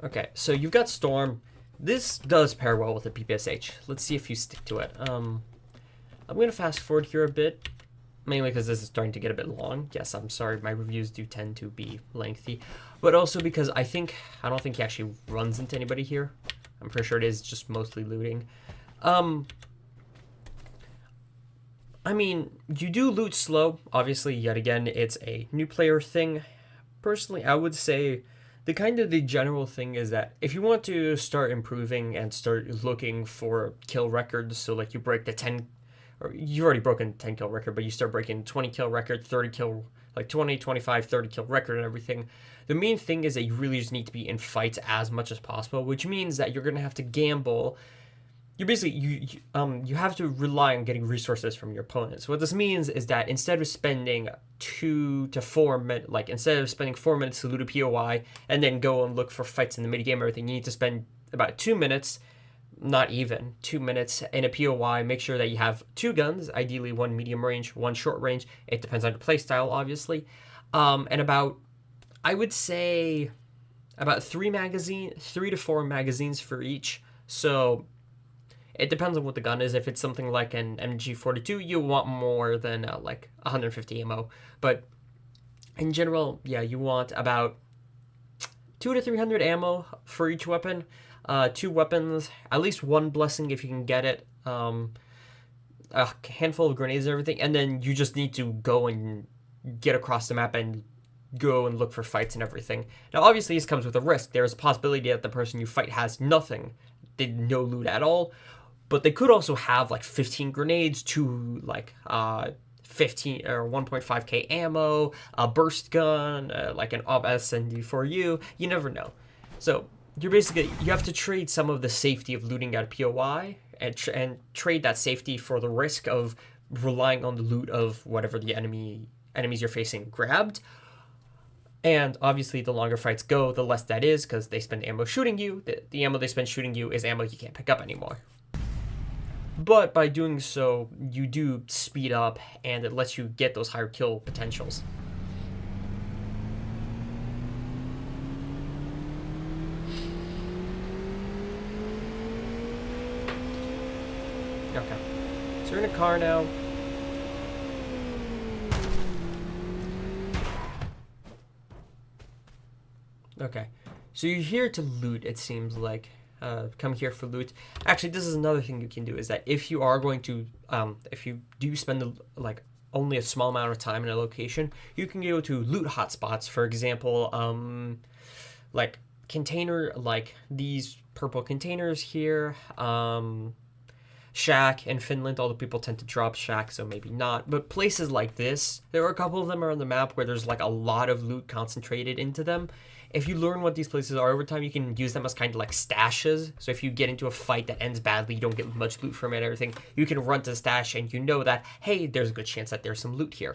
Okay, so you've got Storm. This does pair well with the PPSH. Let's see if you stick to it. I'm going to fast forward here a bit, mainly because this is starting to get a bit long. Yes, I'm sorry, my reviews do tend to be lengthy, but also because I don't think he actually runs into anybody here. I'm pretty sure it is just mostly looting. I mean, you do loot slow. Obviously, yet again, it's a new player thing. Personally, I would say the general thing is that if you want to start improving and start looking for kill records, so like you break the 10, or you've already broken 10 kill record, but you start breaking 20 kill record, 30 kill, like 20, 25, 30 kill record and everything. The main thing is that you really just need to be in fights as much as possible, which means that you're going to have to gamble. You're basically, you have to rely on getting resources from your opponents. What this means is that instead of spending 2 to 4 minutes, like instead of spending 4 minutes to loot a POI and then go and look for fights in the minigame and everything, you need to spend about 2 minutes, not even 2 minutes in a POI. Make sure that you have 2 guns, ideally 1 medium range, 1 short range. It depends on your playstyle, obviously. And about, I would say, about 3 to 4 magazines for each. So it depends on what the gun is. If it's something like an MG42, you want more than like 150 ammo. But in general, yeah, you want about 200 to 300 ammo for each weapon. 2 weapons, at least 1 blessing if you can get it. A handful of grenades and everything. And then you just need to go and get across the map and go and look for fights and everything. Now, obviously, this comes with a risk. There's a possibility that the person you fight has nothing. They no loot at all. But they could also have like 15 grenades, 2 like 15 or 1.5k ammo, a burst gun, like an OP SND for you. You never know. So you're basically, you have to trade some of the safety of looting at POI and trade that safety for the risk of relying on the loot of whatever the enemies you're facing grabbed. And obviously, the longer fights go, the less that is, because they spend ammo shooting you. The ammo they spend shooting you is ammo you can't pick up anymore. But by doing so, you do speed up, and it lets you get those higher kill potentials. Okay, so we're in a car now. Okay, so you're here to loot, it seems like. Come here for loot. Actually, this is another thing you can do, is that if you are going to, if you do spend, like, only a small amount of time in a location, you can go to loot hotspots. For example, like, like these purple containers here, Shack in Finland, all the people tend to drop Shack, so maybe not. But places like this, there are a couple of them around the map where there's like a lot of loot concentrated into them. If you learn what these places are over time, you can use them as kind of like stashes. So if you get into a fight that ends badly, you don't get much loot from it and everything, you can run to the stash and you know that, hey, there's a good chance that there's some loot here.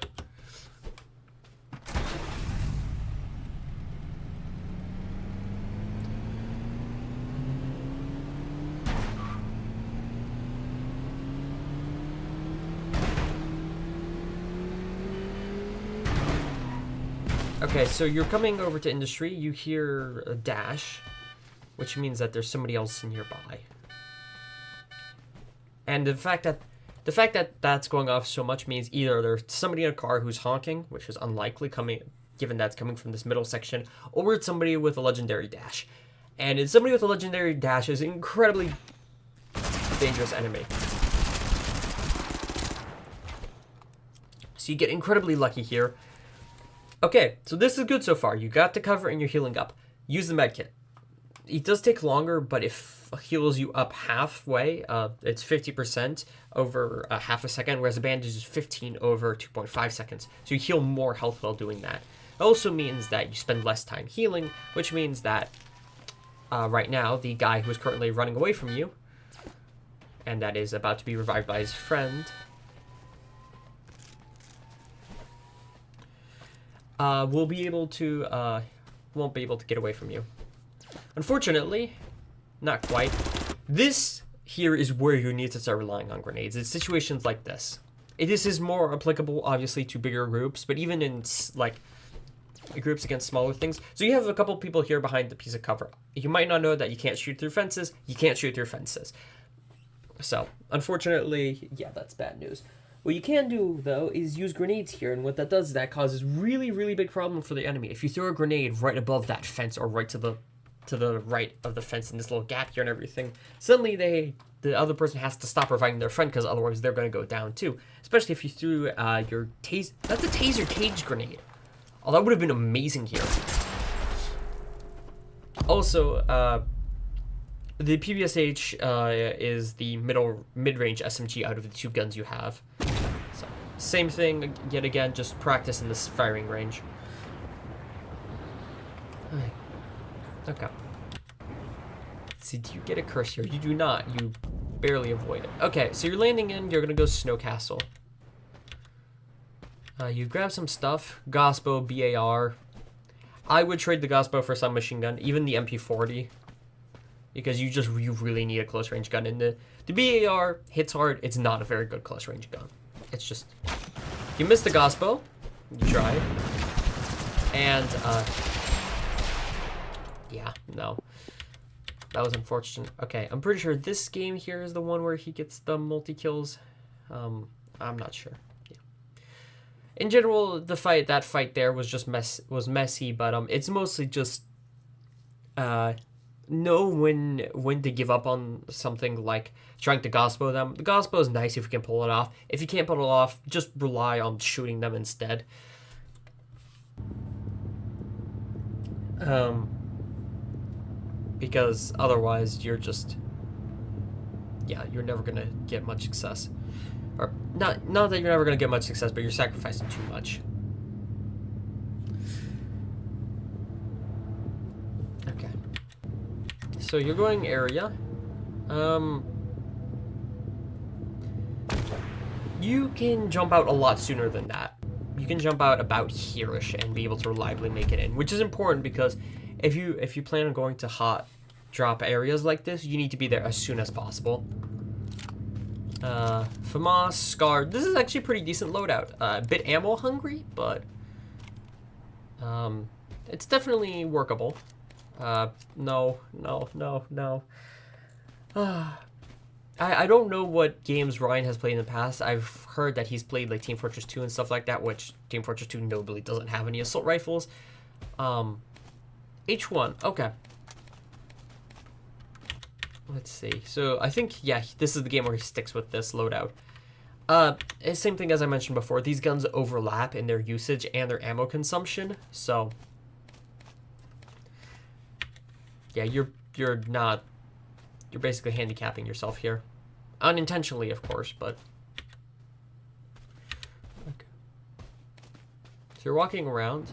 Okay, so you're coming over to industry, you hear a dash, which means that there's somebody else nearby. And the fact that that's going off so much means either there's somebody in a car who's honking, which is unlikely given that's coming from this middle section, or it's somebody with a legendary dash. And it's somebody with a legendary dash is an incredibly dangerous enemy. So you get incredibly lucky here. Okay, so this is good so far. You got the cover and you're healing up. Use the medkit. It does take longer, but it heals you up halfway. It's 50% over half a second, whereas a bandage is 15 over 2.5 seconds. So you heal more health while doing that. It also means that you spend less time healing, which means that right now, the guy who is currently running away from you, and that is about to be revived by his friend, won't be able to get away from you. Unfortunately, not quite. This here is where you need to start relying on grenades. It's situations like this. This is more applicable, obviously, to bigger groups, but even in, like, groups against smaller things. So you have a couple people here behind the piece of cover. You might not know that you can't shoot through fences. You can't shoot through fences. So, unfortunately, yeah, that's bad news. What you can do, though, is use grenades here, and what that does is that causes really, really big problem for the enemy. If you throw a grenade right above that fence or right to the right of the fence in this little gap here and everything, suddenly the other person has to stop reviving their friend because otherwise they're going to go down too. Especially if you threw your taser. That's a taser cage grenade. Oh, that would have been amazing here. Also, the PBSH is the mid-range SMG out of the two guns you have. So, same thing, yet again, just practice in this firing range. Okay. Let's see, do you get a curse here? You do not. You barely avoid it. Okay, so you're landing in, you're gonna go Snow Castle. You grab some stuff, Gospo, BAR. I would trade the Gospo for some machine gun, even the MP40. Because you really need a close range gun. And the BAR hits hard. It's not a very good close range gun. It's just, you miss the Gospo, you try, and yeah, no, that was unfortunate. Okay, I'm pretty sure this game here is the one where he gets the multi kills. I'm not sure. Yeah. In general, that fight there was just messy, but it's mostly just know when to give up on something like trying to Gospo them. The Gospo is nice if you can pull it off. If you can't pull it off, just rely on shooting them instead. Because otherwise you're just, yeah, you're never gonna get much success. Or not that you're never gonna get much success, but you're sacrificing too much. Okay. so you're going area. You can jump out a lot sooner than that. You can jump out about here-ish and be able to reliably make it in, which is important because if you plan on going to hot drop areas like this, you need to be there as soon as possible. FAMAS, Scar. This is actually a pretty decent loadout. A bit ammo hungry, but it's definitely workable. No. I don't know what games Ryan has played in the past. I've heard that he's played like Team Fortress 2 and stuff like that, which Team Fortress 2 notably doesn't have any assault rifles. H1, okay. Let's see. So I think, yeah, this is the game where he sticks with this loadout. Same thing as I mentioned before. These guns overlap in their usage and their ammo consumption. So yeah, you're basically handicapping yourself here. Unintentionally, of course, but okay. So you're walking around,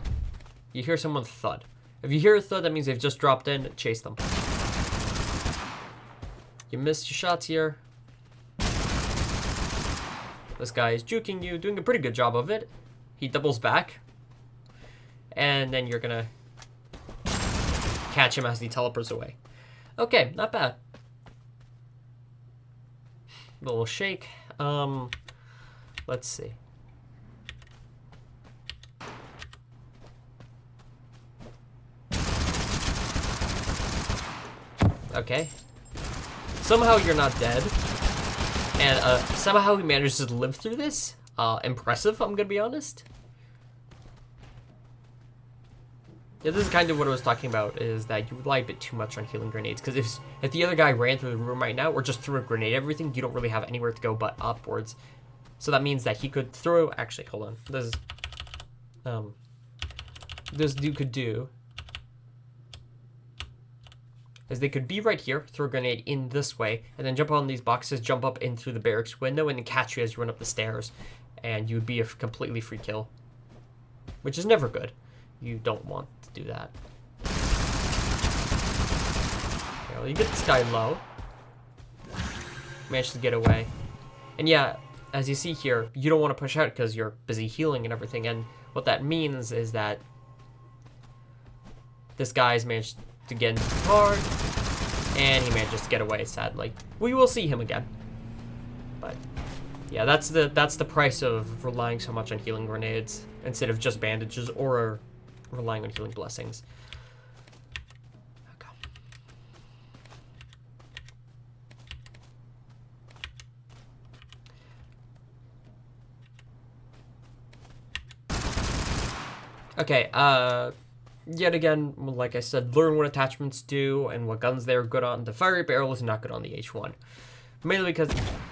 you hear someone thud. If you hear a thud, that means they've just dropped in. Chase them. You missed your shots here. This guy is juking you, doing a pretty good job of it. He doubles back. And then you're gonna catch him as he teleports away. Okay, not bad. A little shake. Let's see. Okay. Somehow you're not dead. And somehow he manages to live through this. Impressive, I'm gonna be honest. Yeah, this is kind of what I was talking about, is that you rely a bit too much on healing grenades. Because if the other guy ran through the room right now, or just threw a grenade at everything, you don't really have anywhere to go but upwards. So that means that he could throw... Actually, hold on. This dude could do... is they could be right here, throw a grenade in this way, and then jump on these boxes, jump up in through the barracks window, and then catch you as you run up the stairs. And you'd be a completely free kill. Which is never good. You don't want to do that. Okay, well, you get this guy low. Managed to get away. And yeah, as you see here, you don't want to push out because you're busy healing and everything. And what that means is that this guy's managed to get into the car, and he manages to get away, sadly. We will see him again. But yeah, that's the price of relying so much on healing grenades instead of just bandages or relying on healing blessings. Okay, yet again, like I said, learn what attachments do and what guns they're good on. The fiery barrel is not good on the H1. Mainly because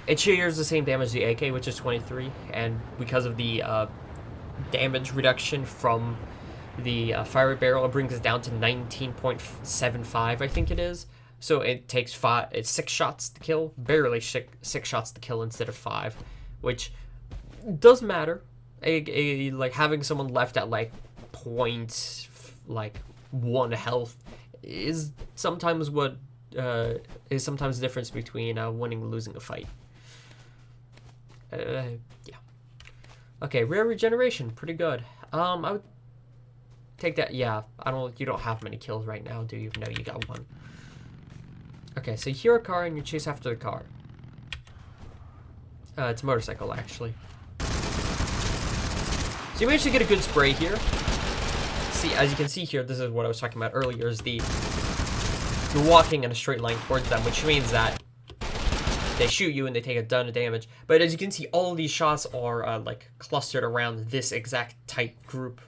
it shares the same damage as the AK, which is 23, and because of the damage reduction from the fiery barrel, it brings us down to 19.75, I think it is. So it takes 6 shots to kill, barely 6 shots to kill instead of 5, which does matter. Like having someone left at like 1 health is sometimes the difference between winning and losing a fight. Yeah. Okay, rare regeneration, pretty good. I would take that. Yeah, you don't have many kills right now, do you? No, you got 1. Okay, so you hear a car and you chase after the car. It's a motorcycle, actually. So you managed to get a good spray here. See, as you can see here, this is what I was talking about earlier, is you're walking in a straight line towards them, which means that they shoot you and they take a ton of damage. But as you can see, all of these shots are like clustered around this exact tight group.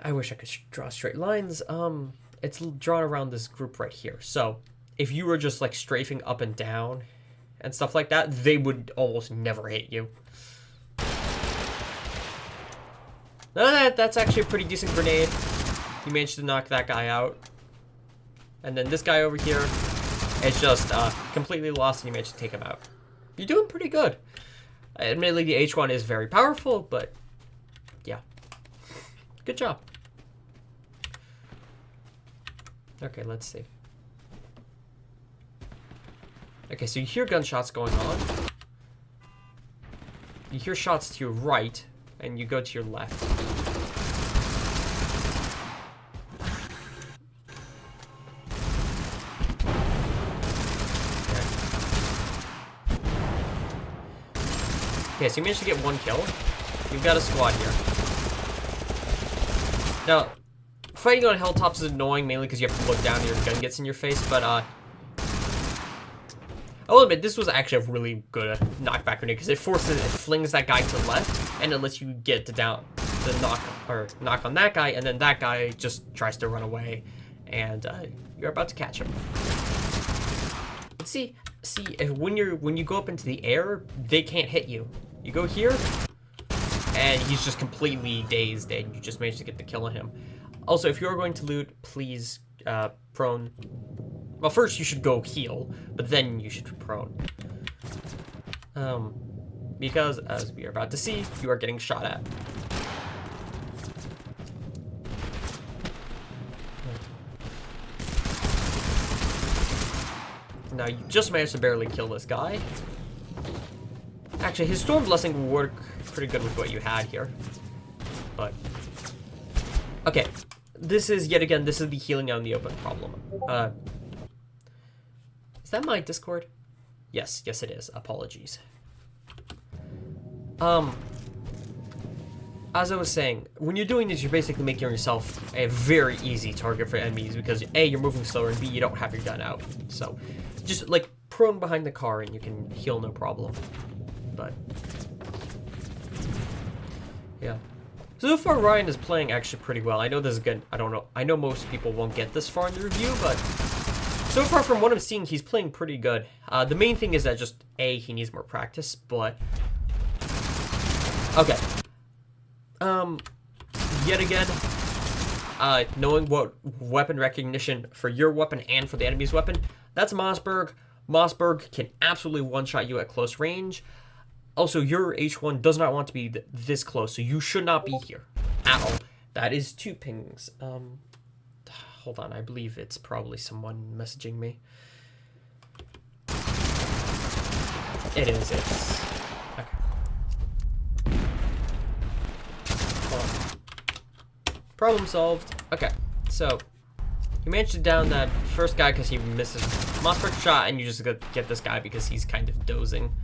I wish I could draw straight lines. It's drawn around this group right here. So if you were just like strafing up and down and stuff like that, they would almost never hit you. That's actually a pretty decent grenade. You managed to knock that guy out. And then this guy over here is just completely lost, and you managed to take him out. You're doing pretty good. Admittedly, the H1 is very powerful, but yeah. Good job. Okay, let's see. Okay, so you hear gunshots going on. You hear shots to your right, and you go to your left. Okay, so you managed to get one kill. You've got a squad here. Now, fighting on hilltops is annoying, mainly because you have to look down and your gun gets in your face, but, I will admit, this was actually a really good knockback grenade, because it flings that guy to the left, and it lets you get the knock on that guy, and then that guy just tries to run away, and, you're about to catch him. But see, when you go up into the air, they can't hit you. You go here, and he's just completely dazed, and you just managed to get the kill on him. Also, if you're going to loot, please, prone. Well, first you should go heal, but then you should prone. Because, as we are about to see, you are getting shot at. Now, you just managed to barely kill this guy. Actually, his Storm Blessing will work pretty good with what you had here. But, okay. This is, yet again, this is the healing out in the open problem. Is that my Discord? Yes, it is. Apologies. As I was saying, when you're doing this, you're basically making yourself a very easy target for enemies because A, you're moving slower, and B, you don't have your gun out. So, just, like, prone behind the car and you can heal no problem. But, yeah. So far, Ryan is playing actually pretty well. I know this is good. I don't know. I know most people won't get this far in the review, but so far from what I'm seeing, he's playing pretty good. The main thing is that just, A, he needs more practice, but... Okay. Yet again, knowing what weapon recognition for your weapon and for the enemy's weapon, that's Mossberg. Mossberg can absolutely one-shot you at close range. Also, your H1 does not want to be this close, so you should not be here at all. That is 2 pings. Hold on, I believe it's probably someone messaging me. It is, it's... Okay. Well, problem solved. Okay, so you managed to down that first guy because he misses Mossberg's shot, and you just get this guy because he's kind of dozing.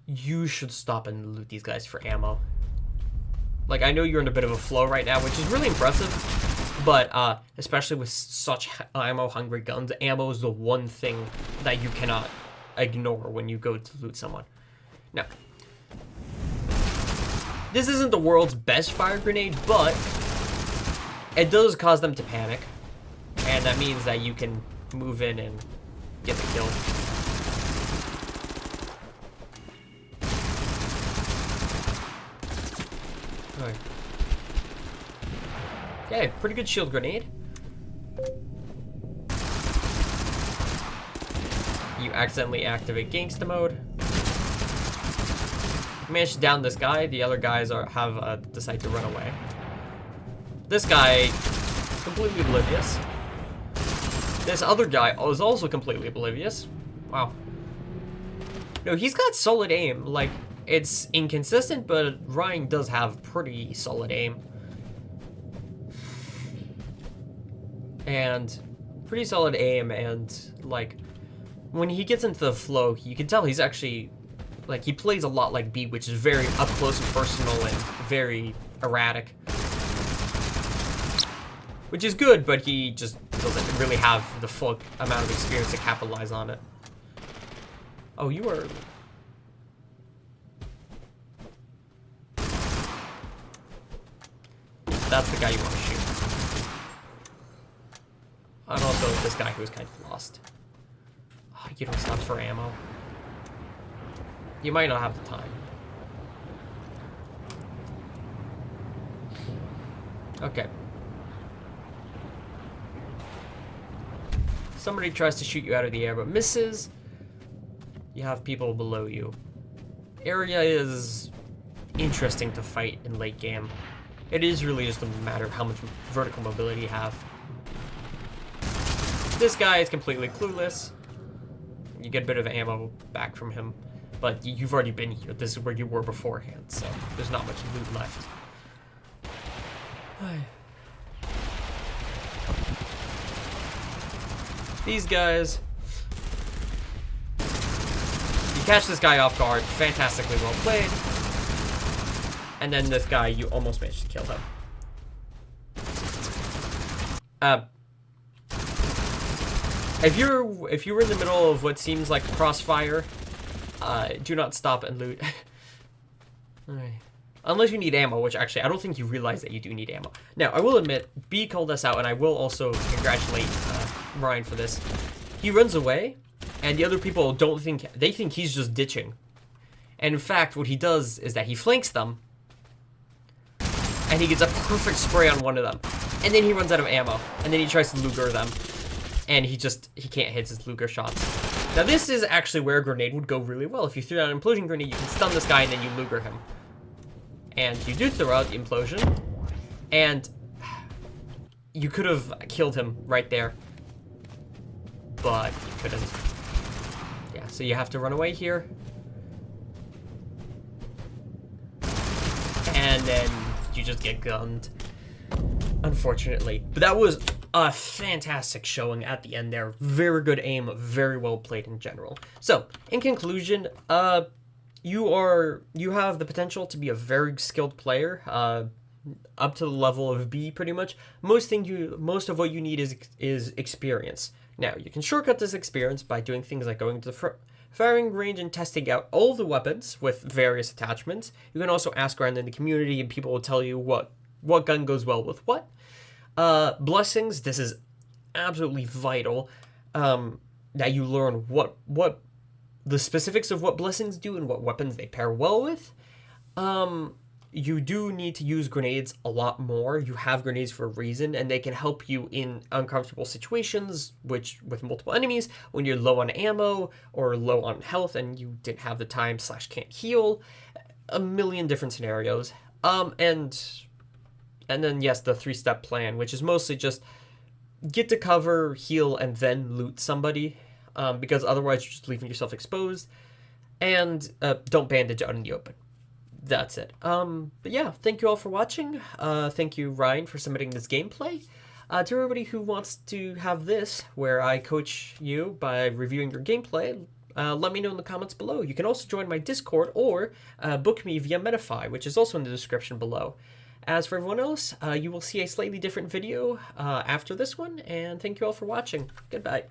You should stop and loot these guys for ammo. Like, I know you're in a bit of a flow right now, which is really impressive, but, especially with such ammo-hungry guns, ammo is the one thing that you cannot ignore when you go to loot someone. Now, this isn't the world's best fire grenade, but it does cause them to panic, and that means that you can move in and get the kill. Okay, pretty good shield grenade. You accidentally activate gangsta mode. You managed to down this guy. The other guys have decided to run away. This guy, completely oblivious. This other guy is also completely oblivious. Wow. No, he's got solid aim. Like, it's inconsistent, but Ryan does have pretty solid aim. And pretty solid aim, and, like, when he gets into the flow, you can tell he's actually, like, he plays a lot like B, which is very up close and personal and very erratic. Which is good, but he just doesn't really have the full amount of experience to capitalize on it. Oh, you are... That's the guy you want to shoot. And also this guy who was kind of lost. Oh, you don't stop for ammo. You might not have the time. Okay. Somebody tries to shoot you out of the air but misses. You have people below you. Area is interesting to fight in late game. It is really just a matter of how much vertical mobility you have. This guy is completely clueless. You get a bit of ammo back from him, but you've already been here. This is where you were beforehand, so there's not much loot left. These guys. You catch this guy off guard. Fantastically well played. And then this guy, you almost managed to kill him. If you're in the middle of what seems like a crossfire, do not stop and loot. Alright. Unless you need ammo, which actually I don't think you realize that you do need ammo. Now, I will admit, B called us out, and I will also congratulate Ryan for this. He runs away, and the other people they think he's just ditching. And in fact, what he does is that he flanks them, and he gets a perfect spray on one of them. And then he runs out of ammo, and then he tries to Luger them. And he can't hit his Luger shots. Now this is actually where a grenade would go really well. If you threw out an implosion grenade, you can stun this guy and then you Luger him. And you do throw out the implosion, and you could have killed him right there. But you couldn't. Yeah, so you have to run away here. And then you just get gunned. Unfortunately. But that was a fantastic showing at the end there. Very good aim, very well played in general. So, in conclusion, you have the potential to be a very skilled player, up to the level of B pretty much. Most of what you need is experience. Now, you can shortcut this experience by doing things like going to the firing range and testing out all the weapons with various attachments. You can also ask around in the community and people will tell you what gun goes well with what. Blessings, this is absolutely vital, that you learn what the specifics of what blessings do and what weapons they pair well with. You do need to use grenades a lot more. You have grenades for a reason, and they can help you in uncomfortable situations, with multiple enemies, when you're low on ammo or low on health and you didn't have the time / can't heal. A million different scenarios. And then, yes, the 3-step plan, which is mostly just get to cover, heal, and then loot somebody, because otherwise you're just leaving yourself exposed. And don't bandage out in the open. That's it. But yeah, thank you all for watching. Thank you, Ryan, for submitting this gameplay. To everybody who wants to have this, where I coach you by reviewing your gameplay, let me know in the comments below. You can also join my Discord or book me via Metafy, which is also in the description below. As for everyone else, you will see a slightly different video after this one, and thank you all for watching. Goodbye.